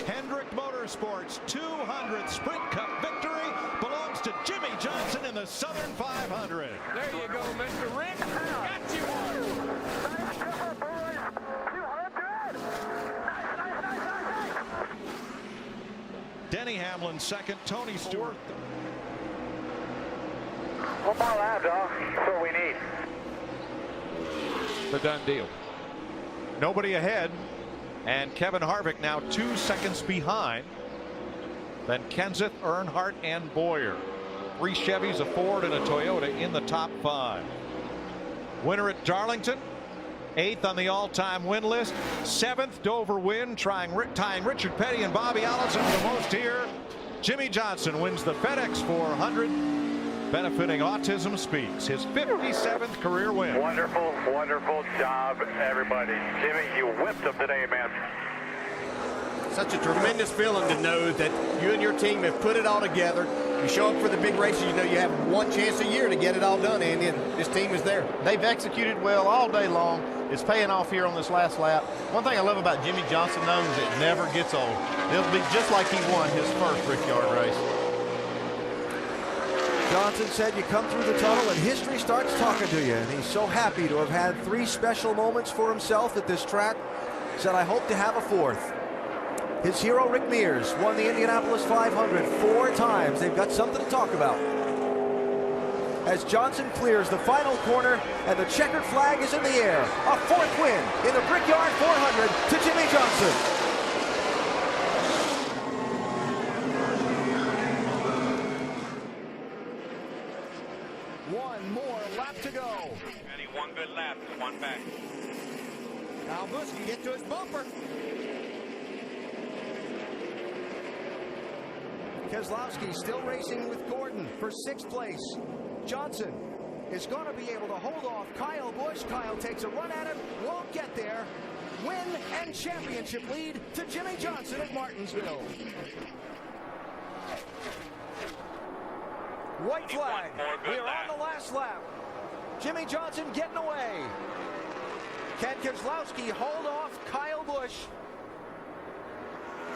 Hendrick Motorsports 200th Sprint Cup victory belongs to Jimmy Johnson in the Southern 500. There you go, Mr. Rick. Got you one. Denny Hamlin second, Tony Stewart. 1 more lap, dog. That's what we need. The done deal. Nobody ahead, and Kevin Harvick now 2 seconds behind. Then Kenseth, Earnhardt, and Boyer. 3 Chevys, a Ford, and a Toyota in the top 5. Winner at Darlington, 8th on the all-time win list. 7th Dover win, tying Richard Petty and Bobby Allison for the most here. Jimmy Johnson wins the FedEx 400, benefiting Autism Speaks, his 57th career win. Wonderful, wonderful job, everybody. Jimmy, you whipped them today, man. Such a tremendous feeling to know that you and your team have put it all together. You show up for the big races, you know you have one chance a year to get it all done, Andy, and this team is there. They've executed well all day long. It's paying off here on this last lap. One thing I love about Jimmy Johnson, though, is it never gets old. It'll be just like he won his first Brickyard race. Johnson said you come through the tunnel and history starts talking to you, and he's so happy to have had 3 special moments for himself at this track. Said, I hope to have a 4th. His hero, Rick Mears, won the Indianapolis 500 4 times. They've got something to talk about. As Johnson clears the final corner and the checkered flag is in the air. A 4th win in the Brickyard 400 to Jimmy Johnson. One more lap to go. Ready, 1 good lap, 1 back. Kyle Busch can get to his bumper. Keselowski still racing with Gordon for 6th place. Johnson is going to be able to hold off Kyle Busch. Kyle takes a run at him, won't get there. Win and championship lead to Jimmy Johnson at Martinsville. White flag. We're on the last lap. Jimmy Johnson getting away. Can Keselowski hold off Kyle Busch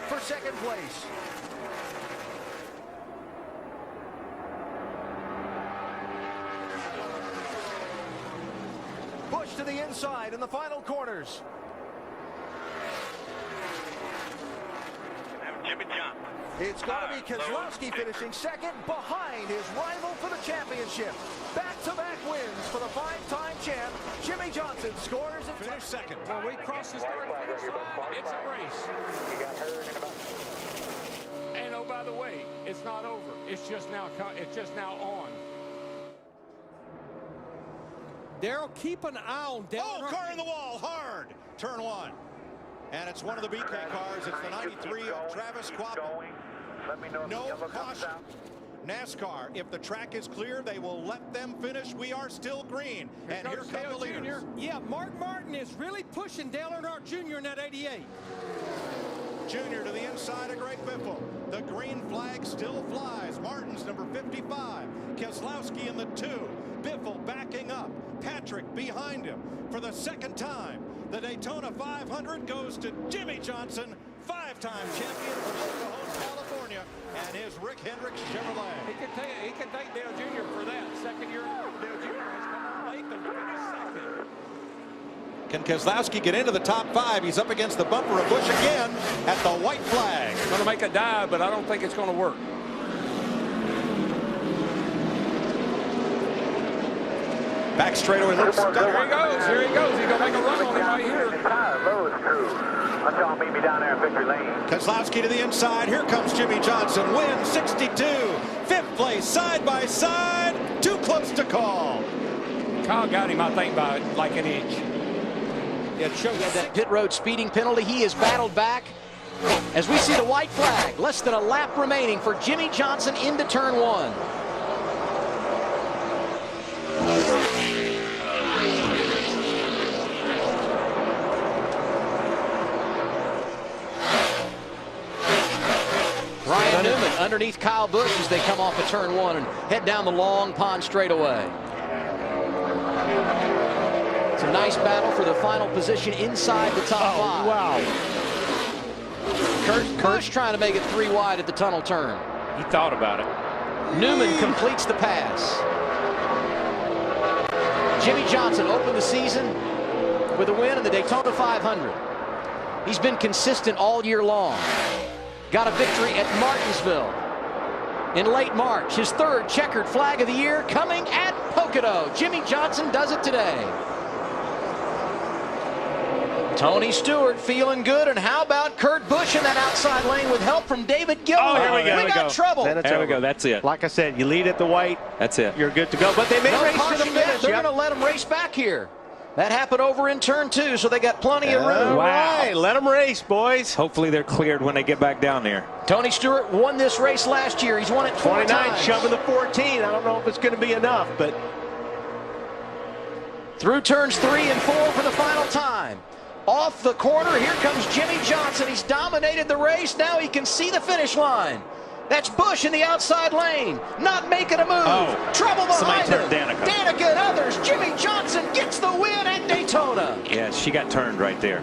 for 2nd place? Busch to the inside in the final corners. Jimmy Johnson. It's going to be Keselowski finishing 2nd behind his rival for the championship. Back-to-back wins for the 5-time champ. Jimmy Johnson scores and finished 2nd. When we cross the start finish line, it's a race. And oh, by the way, it's not over. It's just now on. Darrell, keep an eye on Dale. Oh, car in the wall, hard. Turn 1. And it's one of the BK cars. It's the 93 of Travis Quapple. No caution. NASCAR, if the track is clear, they will let them finish. We are still green. And here come the leaders. Yeah, Mark Martin is really pushing Dale Earnhardt Jr. in that 88. Junior to the inside of Greg Biffle. The green flag still flies. Martin's number 55. Keselowski in the 2. Biffle backing up. Patrick behind him. For the 2nd time, the Daytona 500 goes to Jimmy Johnson, 5-time champion from Oklahoma, California, and his Rick Hendricks Chevrolet. He can thank Dale Jr. for that. 2nd year, Dale Jr. has come on late and finished 2nd. Can Keselowski get into the top 5? He's up against the bumper of Busch again at the white flag. Going to make a dive, but I don't think it's going to work. Back straightaway looks. Here he goes. Here he goes. He's going to make a run on him right here. I saw him meet me down there in Victory Lane. Kozlowski to the inside. Here comes Jimmy Johnson. Wins 62. Fifth place, side by side. Too close to call. Kyle got him, I think, by like an inch. Yeah, it showed that pit road speeding penalty. He has battled back. As we see the white flag, less than a lap remaining for Jimmy Johnson into turn 1. Ryan Newman underneath Kyle Busch as they come off of turn 1 and head down the long pond straightaway. It's a nice battle for the final position inside the top 5. Wow. Kurt's trying to make it 3 wide at the tunnel turn. He thought about it. Newman completes the pass. Jimmy Johnson opened the season with a win in the Daytona 500. He's been consistent all year long. Got a victory at Martinsville in late March. His 3rd checkered flag of the year coming at Pocono. Jimmy Johnson does it today. Tony Stewart feeling good, and how about Kurt Busch in that outside lane with help from David Gilmour? Oh, here we go. We got trouble. There we go. That's it. Like I said, you lead at the white. That's it. You're good to go. But they may race to the finish. They're going to let him race back here. That happened over in turn 2, so they got plenty of room. Wow. Let them race, boys. Hopefully they're cleared when they get back down there. Tony Stewart won this race last year. He's won it 4 times. Shoving the 14. I don't know if it's going to be enough, but through turns 3 and 4 for the final time. Off the corner, here comes Jimmy Johnson. He's dominated the race. Now he can see the finish line. That's Busch in the outside lane, not making a move. Oh, trouble behind him. Danica. Danica and others. Jimmy Johnson gets the win at Daytona. Yeah, she got turned right there.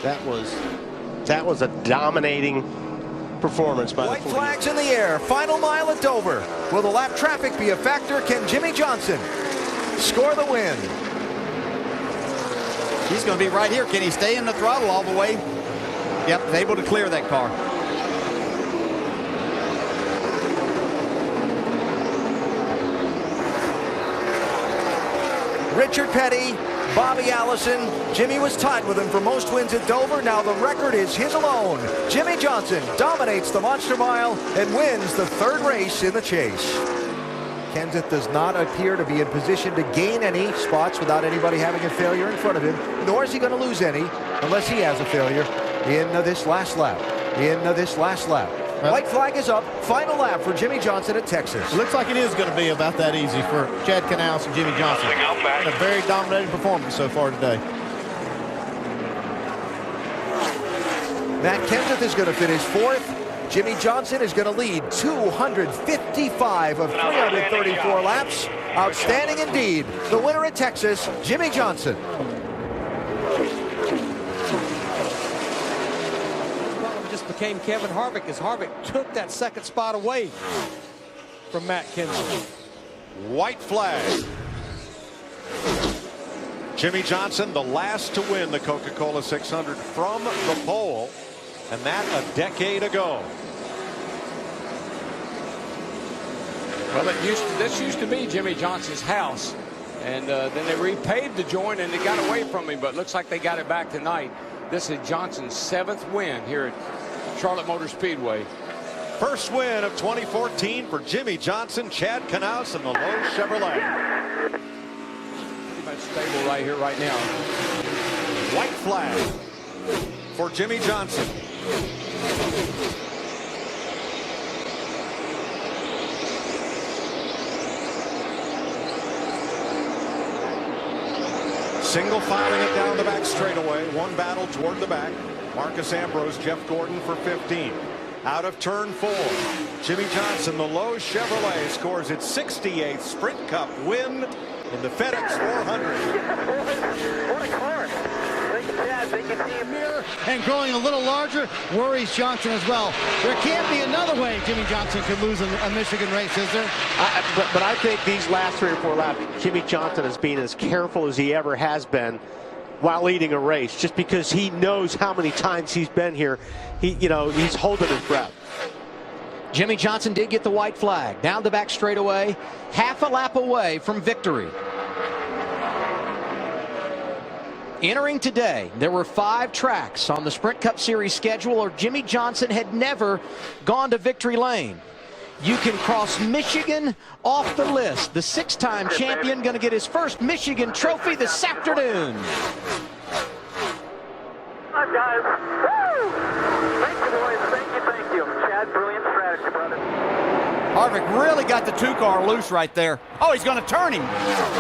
that was a dominating performance by White the flags in the air. Final mile at Dover. Will the lap traffic be a factor? Can Jimmy Johnson score the win? He's going to be right here. Can he stay in the throttle all the way? Yep, able to clear that car. Richard Petty, Bobby Allison. Jimmy was tied with him for most wins at Dover. Now the record is his alone. Jimmy Johnson dominates the Monster Mile and wins the 3rd race in the chase. Kenseth does not appear to be in position to gain any spots without anybody having a failure in front of him, nor is he going to lose any unless he has a failure in this last lap. White flag is up. Final lap for Jimmy Johnson at Texas. Looks like it is going to be about that easy for Chad Canals and Jimmy Johnson. A very dominating performance so far today. Matt Kenseth is going to finish 4th. Jimmy Johnson is going to lead 255 of 334 laps. Outstanding indeed. The winner at Texas, Jimmy Johnson. Just became Kevin Harvick as Harvick took that 2nd spot away from Matt Kenseth. White flag. Jimmy Johnson, the last to win the Coca-Cola 600 from the pole, and that a decade ago. Well, this used to be Jimmy Johnson's house, and then they repaved the joint and they got away from him, but looks like they got it back tonight. This is Johnson's 7th win here at Charlotte Motor Speedway. First win of 2014 for Jimmy Johnson, Chad Knaus, and the Lowe Chevrolet. Pretty much stable right here, right now. White flag for Jimmy Johnson. Single filing it down the back straightaway. One battle toward the back. Marcus Ambrose, Jeff Gordon for 15. Out of turn 4, Jimmy Johnson, the Lowe Chevrolet, scores its 68th Sprint Cup win in the FedEx 400. What a car. Thank you, team. And growing a little larger worries Johnson as well. There can't be another way Jimmy Johnson could lose a Michigan race, is there? But I think these last 3 or 4 laps, Jimmy Johnson has been as careful as he ever has been while leading a race, just because he knows how many times he's been here. He's holding his breath. Jimmy Johnson did get the white flag. Down the back straightaway, half a lap away from victory. Entering today, there were 5 tracks on the Sprint Cup Series schedule where Jimmy Johnson had never gone to victory lane. You can cross Michigan off the list. The 6-time champion going to get his first Michigan trophy this afternoon. Hi, guys. Woo! Thank you, boys. Thank you. Chad, brilliant strategy, brother. Harvick really got the 2-car loose right there. Oh, he's going to turn him.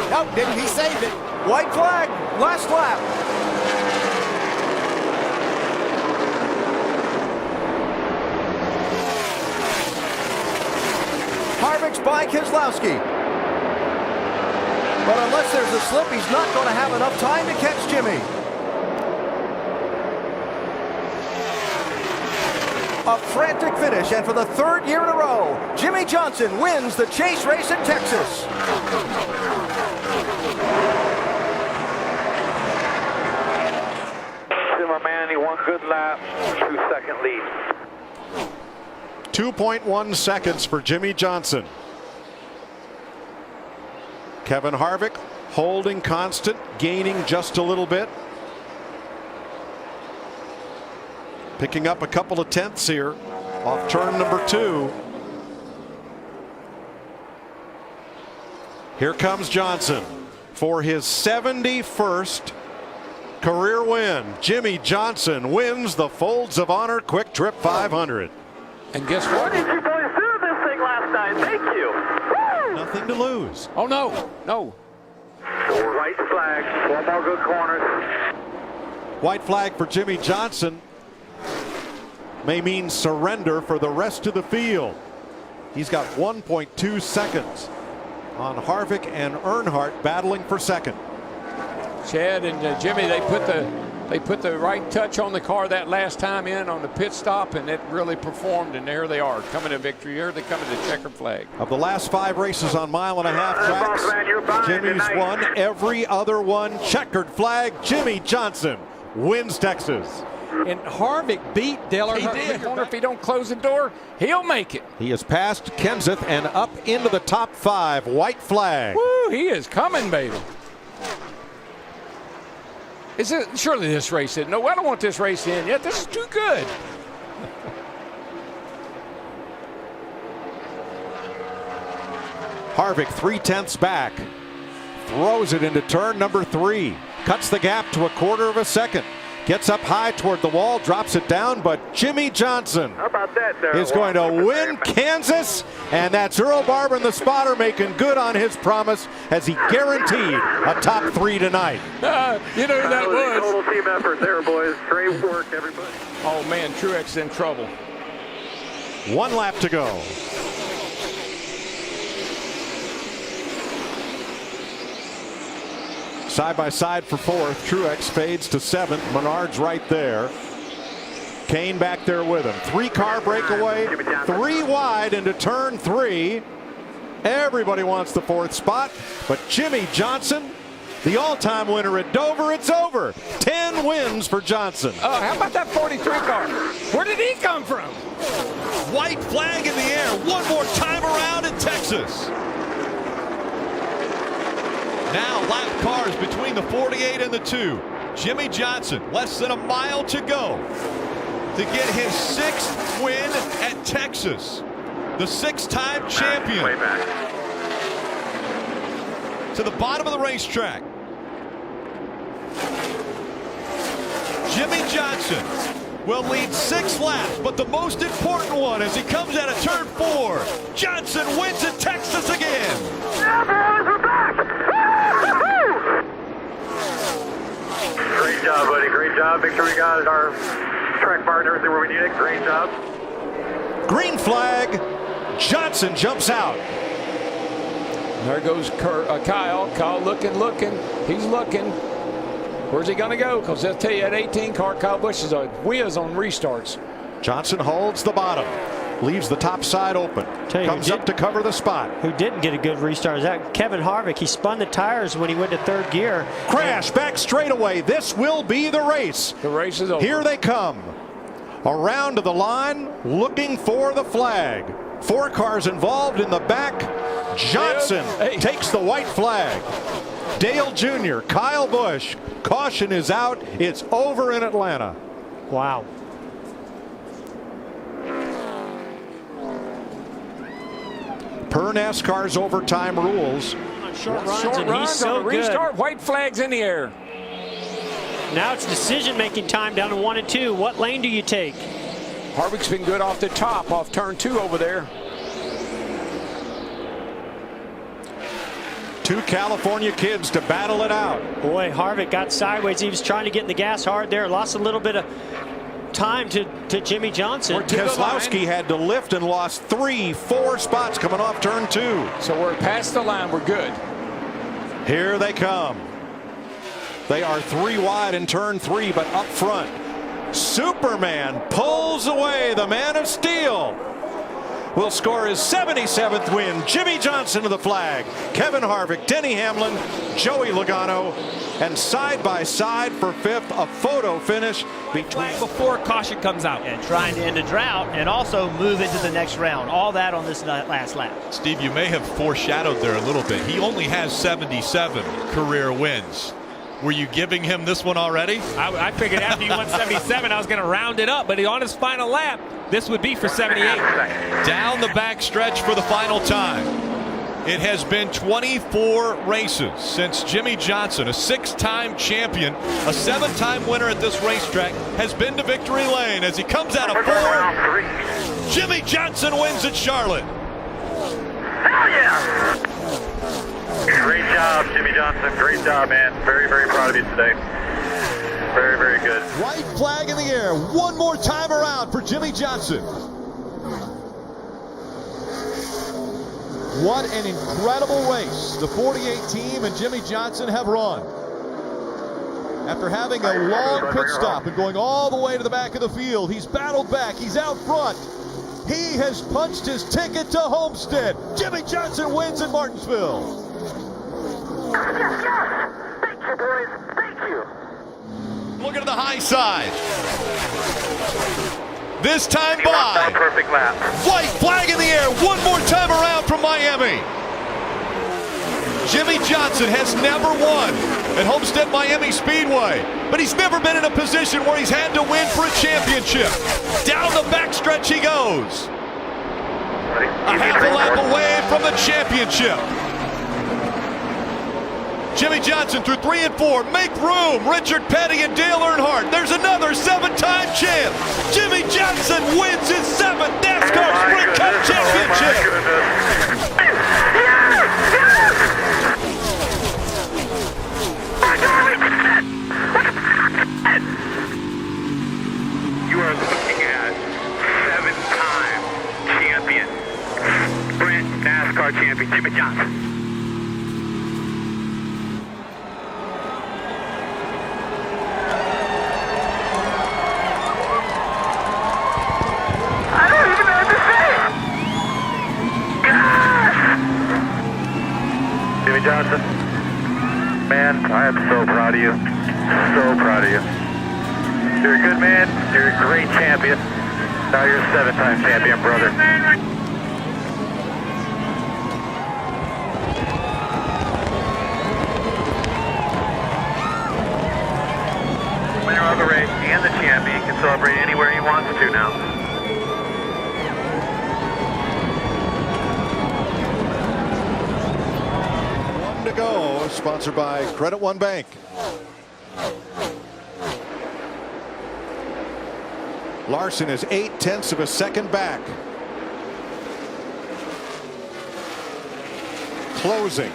Nope, didn't. He saved it. White flag, last lap. Harvick's by Keselowski. But unless there's a slip, he's not going to have enough time to catch Jimmy. A frantic finish, and for the 3rd year in a row, Jimmy Johnson wins the chase race at Texas. My man, he won good lap, 2-second lead. 2.1 seconds for Jimmy Johnson. Kevin Harvick holding constant, gaining just a little bit. Picking up a couple of tenths here off turn number 2. Here comes Johnson for his 71st career win. Jimmy Johnson wins the Folds of Honor Quick Trip 500. And guess what? What did you boys do this thing last night? Thank you. Woo! Nothing to lose. Oh, no. No. White flag. 1 more good corners. White flag for Jimmy Johnson may mean surrender for the rest of the field. He's got 1.2 seconds on Harvick and Earnhardt battling for second. Chad and Jimmy, they put the right touch on the car that last time in on the pit stop, and it really performed, and there they are coming to victory. Here they come to the checkered flag. Of the last 5 races on 1.5 tracks, Jimmy's won every other one. Checkered flag. Jimmy Johnson wins Texas. And Harvick beat Dale Earnhardt. He did. If he don't close the door, he'll make it. He has passed Kenseth and up into the top 5. White flag. Woo, he is coming, baby. Surely this race is. No, I don't want this race in yet. This is too good. Harvick 3/10 back. Throws it into turn number 3. Cuts the gap to 1/4 second. Gets up high toward the wall, drops it down, but Jimmy Johnson is going to win Kansas, and that's Earl Barber and the spotter making good on his promise as he guaranteed a top 3 tonight. You know who that was. Total team effort there, boys. Great work, everybody. Oh, man, Truex in trouble. 1 lap to go. Side by side for 4th. Truex fades to 7th. Menard's right there. Kane back there with him. 3-car breakaway. 3 wide into turn 3. Everybody wants the 4th spot, but Jimmy Johnson, the all-time winner at Dover, it's over. 10 wins for Johnson. Oh, how about that 43 car? Where did he come from? White flag in the air. One more time around in Texas. Now lap cars between the 48 and the 2. Jimmy Johnson, less than a mile to go to get his 6th win at Texas. The 6-time champion. Way back. To the bottom of the racetrack. Jimmy Johnson will lead 6 laps, but the most important one as he comes out of turn 4. Johnson wins at Texas again. Yeah, boys, we're back. Great job, buddy. Great job. Make sure we got our track bar and everything where we need it. Great job. Green flag. Johnson jumps out. There goes Kyle. Kyle looking. He's looking. Where's he going to go? Because they'll tell you at 18 car, Kyle Busch is a whiz on restarts. Johnson holds the bottom. Leaves the top side open. Comes up to cover the spot. Who didn't get a good restart is that Kevin Harvick. He spun the tires when he went to 3rd gear. Crash back straightaway. This will be the race. The race is over. Here they come. Around to the line, looking for the flag. 4 cars involved in the back. Johnson takes the white flag. Dale Jr., Kyle Busch. Caution is out. It's over in Atlanta. Wow. Per NASCAR's overtime rules. Short runs, and he's so good. Restart, white flags in the air. Now it's decision-making time down to 1 and 2. What lane do you take? Harvick's been good off the top, off turn 2 over there. Two California kids to battle it out. Boy, Harvick got sideways. He was trying to get in the gas hard there. Lost a little bit of time to Jimmy Johnson. Keselowski had to lift and lost 3-4 spots coming off turn 2. So we're past the line. We're good. Here they come. They are 3 wide in turn 3, but up front. Superman pulls away. The man of steel will score his 77th win. Jimmy Johnson to the flag. Kevin Harvick, Denny Hamlin, Joey Logano, and side by side for 5th, a photo finish between before caution comes out. And trying to end a drought and also move into the next round. All that on this last lap. Steve, you may have foreshadowed there a little bit. He only has 77 career wins. Were you giving him this one already? I figured after he won 77, I was going to round it up, but on his final lap, this would be for 78. Down the back stretch for the final time. It has been 24 races since Jimmy Johnson, a 6-time champion, a 7-time winner at this racetrack, has been to victory lane as he comes out of 4. Jimmy Johnson wins at Charlotte. Hell yeah! Great job, Jimmy Johnson. Great job, man. Very, very proud of you today. Very, very good. White flag in the air. One more time around for Jimmy Johnson. What an incredible race the 48 team and Jimmy Johnson have run. After having a long pit stop and going all the way to the back of the field, he's battled back. He's out front. He has punched his ticket to Homestead. Jimmy Johnson wins in Martinsville. Yes, yes. Thank you, boys. Thank you. Looking at the high side. This time He by. a perfect lap. White flag in the air. One more time around from Miami. Jimmy Johnson has never won at Homestead Miami Speedway, but he's never been in a position where he's had to win for a championship. Down the backstretch he goes. A half a lap away from the championship. Jimmy Johnson through 3 and 4. Make room. Richard Petty and Dale Earnhardt. There's another 7-time champ. Jimmy Johnson wins his 7th NASCAR Sprint Cup championship. You are looking at 7-time champion, Sprint NASCAR champion, Jimmy Johnson. Jimmy Johnson, man, I am so proud of you. So proud of you. You're a good man. You're a great champion. Now you're a 7-time champion, brother. Winner of the race and the champion can celebrate anywhere he wants to now. To go, sponsored by Credit One Bank. Larson is 0.8 of a second back. Closing.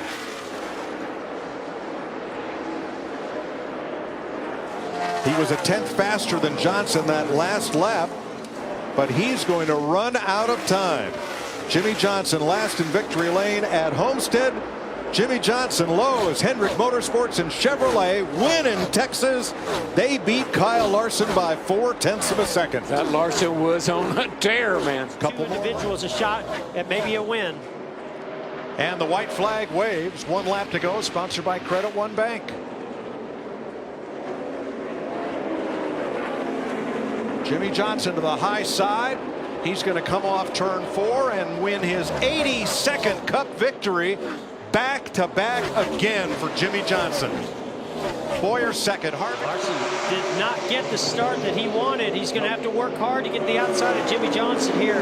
He was a 10th faster than Johnson that last lap, but he's going to run out of time. Jimmy Johnson last in victory lane at Homestead. Jimmy Johnson, Lowe's, Hendrick Motorsports, and Chevrolet win in Texas. They beat Kyle Larson by 0.4 of a second. That Larson was on a tear, man. Couple individuals a shot at maybe a win. And the white flag waves. 1 lap to go, sponsored by Credit One Bank. Jimmy Johnson to the high side. He's going to come off turn 4 and win his 82nd Cup victory. back-to-back again for Jimmy Johnson. Boyer second. Larson did not get the start that he wanted. He's going to have to work hard to get the outside of Jimmy Johnson here.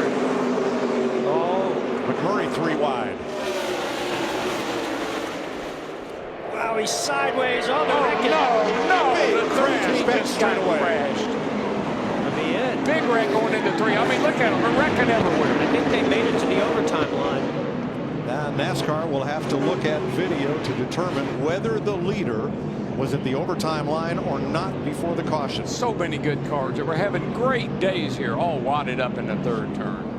Oh. McMurray 3 wide. Wow, he's sideways on the wreck. No. Big crash, back straight away. Crashed. That'd be it. Big wreck going into 3. I mean, look at him. They're wrecking everywhere. I think they made it to the overtime line. Now NASCAR will have to look at video to determine whether the leader was at the overtime line or not before the caution. So many good cars. We're having great days here, all wadded up in the third turn.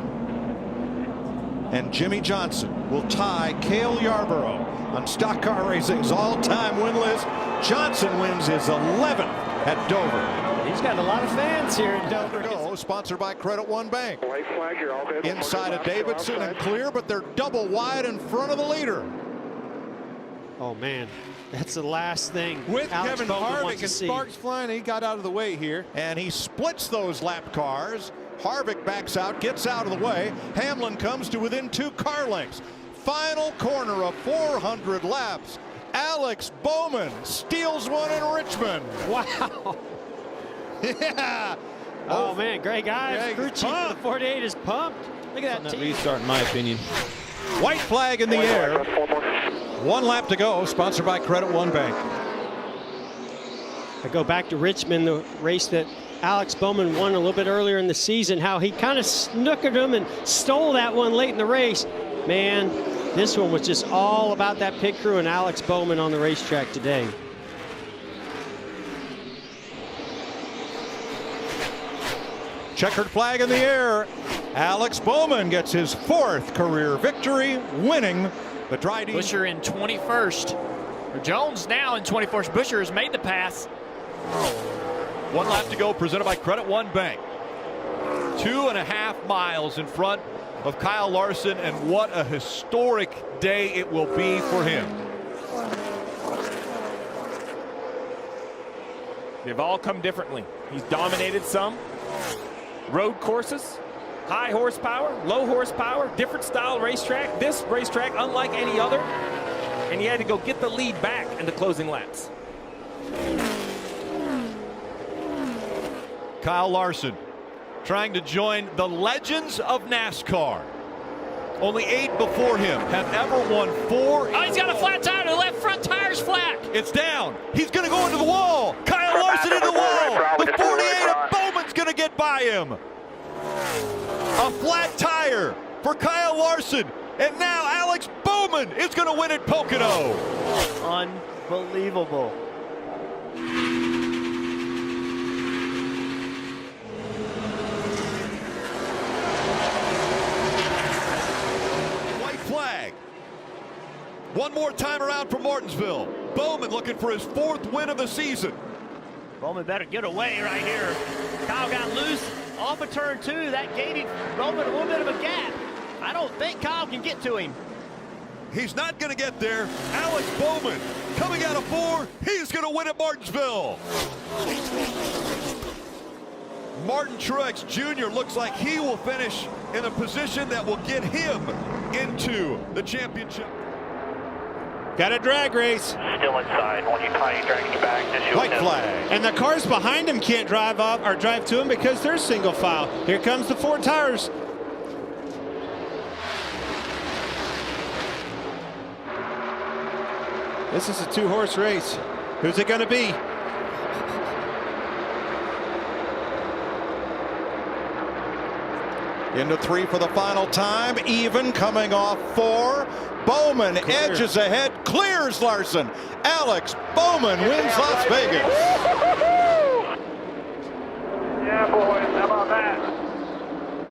And Jimmy Johnson will tie Cale Yarborough on Stock Car Racing's all-time win list. Johnson wins his 11th at Dover. He's got a lot of fans here in Dover. Sponsored by Credit One Bank. Inside of Davidson and clear, but they're double wide in front of the leader. Oh man, that's the last thing with Alex Kevin Bowman Harvick wants to and see. Sparks flying. He got out of the way here, and he splits those lap cars. Harvick backs out, gets out of the way. Hamlin comes to within 2 car lengths. Final corner of 400 laps. Alex Bowman steals one in Richmond. Wow. Yeah. Oh man, great guys. Crew chief of the 48 is pumped. Look at that team. restart, in my opinion. White flag in the air. 1 lap to go. Sponsored by Credit One Bank. I go back to Richmond, the race that Alex Bowman won a little bit earlier in the season, how he kind of snookered him and stole that one late in the race. Man, this one was just all about that pit crew and Alex Bowman on the racetrack today. Checkered flag in the air. Alex Bowman gets his 4th career victory, winning the Dry Dean. Buscher in 21st. Jones now in 21st. Buscher has made the pass. 1 lap to go, presented by Credit One Bank. 2.5 miles in front of Kyle Larson, and what a historic day it will be for him. They've all come differently. He's dominated some. Road courses, high horsepower, low horsepower, different style racetrack. This racetrack, unlike any other, and he had to go get the lead back in the closing laps. Kyle Larson trying to join the legends of NASCAR. Only 8 before him have ever won 4. Oh, he's got a flat tire. The left front tire's flat. It's down. He's going to go into the wall. Kyle Larson in the wall. The 48 of Bowman's going to get by him. A flat tire for Kyle Larson. And now Alex Bowman is going to win at Pocono. Unbelievable. White flag. One more time around for Martinsville. Bowman looking for his 4th win of the season. Bowman better get away right here. Kyle got loose off of turn 2. That gave him Bowman a little bit of a gap. I don't think Kyle can get to him. He's not going to get there. Alex Bowman coming out of 4. He's going to win at Martinsville. Martin Truex Jr. looks like he will finish in a position that will get him into the championship. Got a drag race. Still inside. When you tie, he's dragging you back. White flag. And the cars behind him can't drive off or drive to him because they're single file. Here comes the 4 tires. This is a 2-horse race. Who's it going to be? Into 3 for the final time. Even coming off 4. Bowman edges ahead, clears Larson. Alex Bowman wins Las Vegas.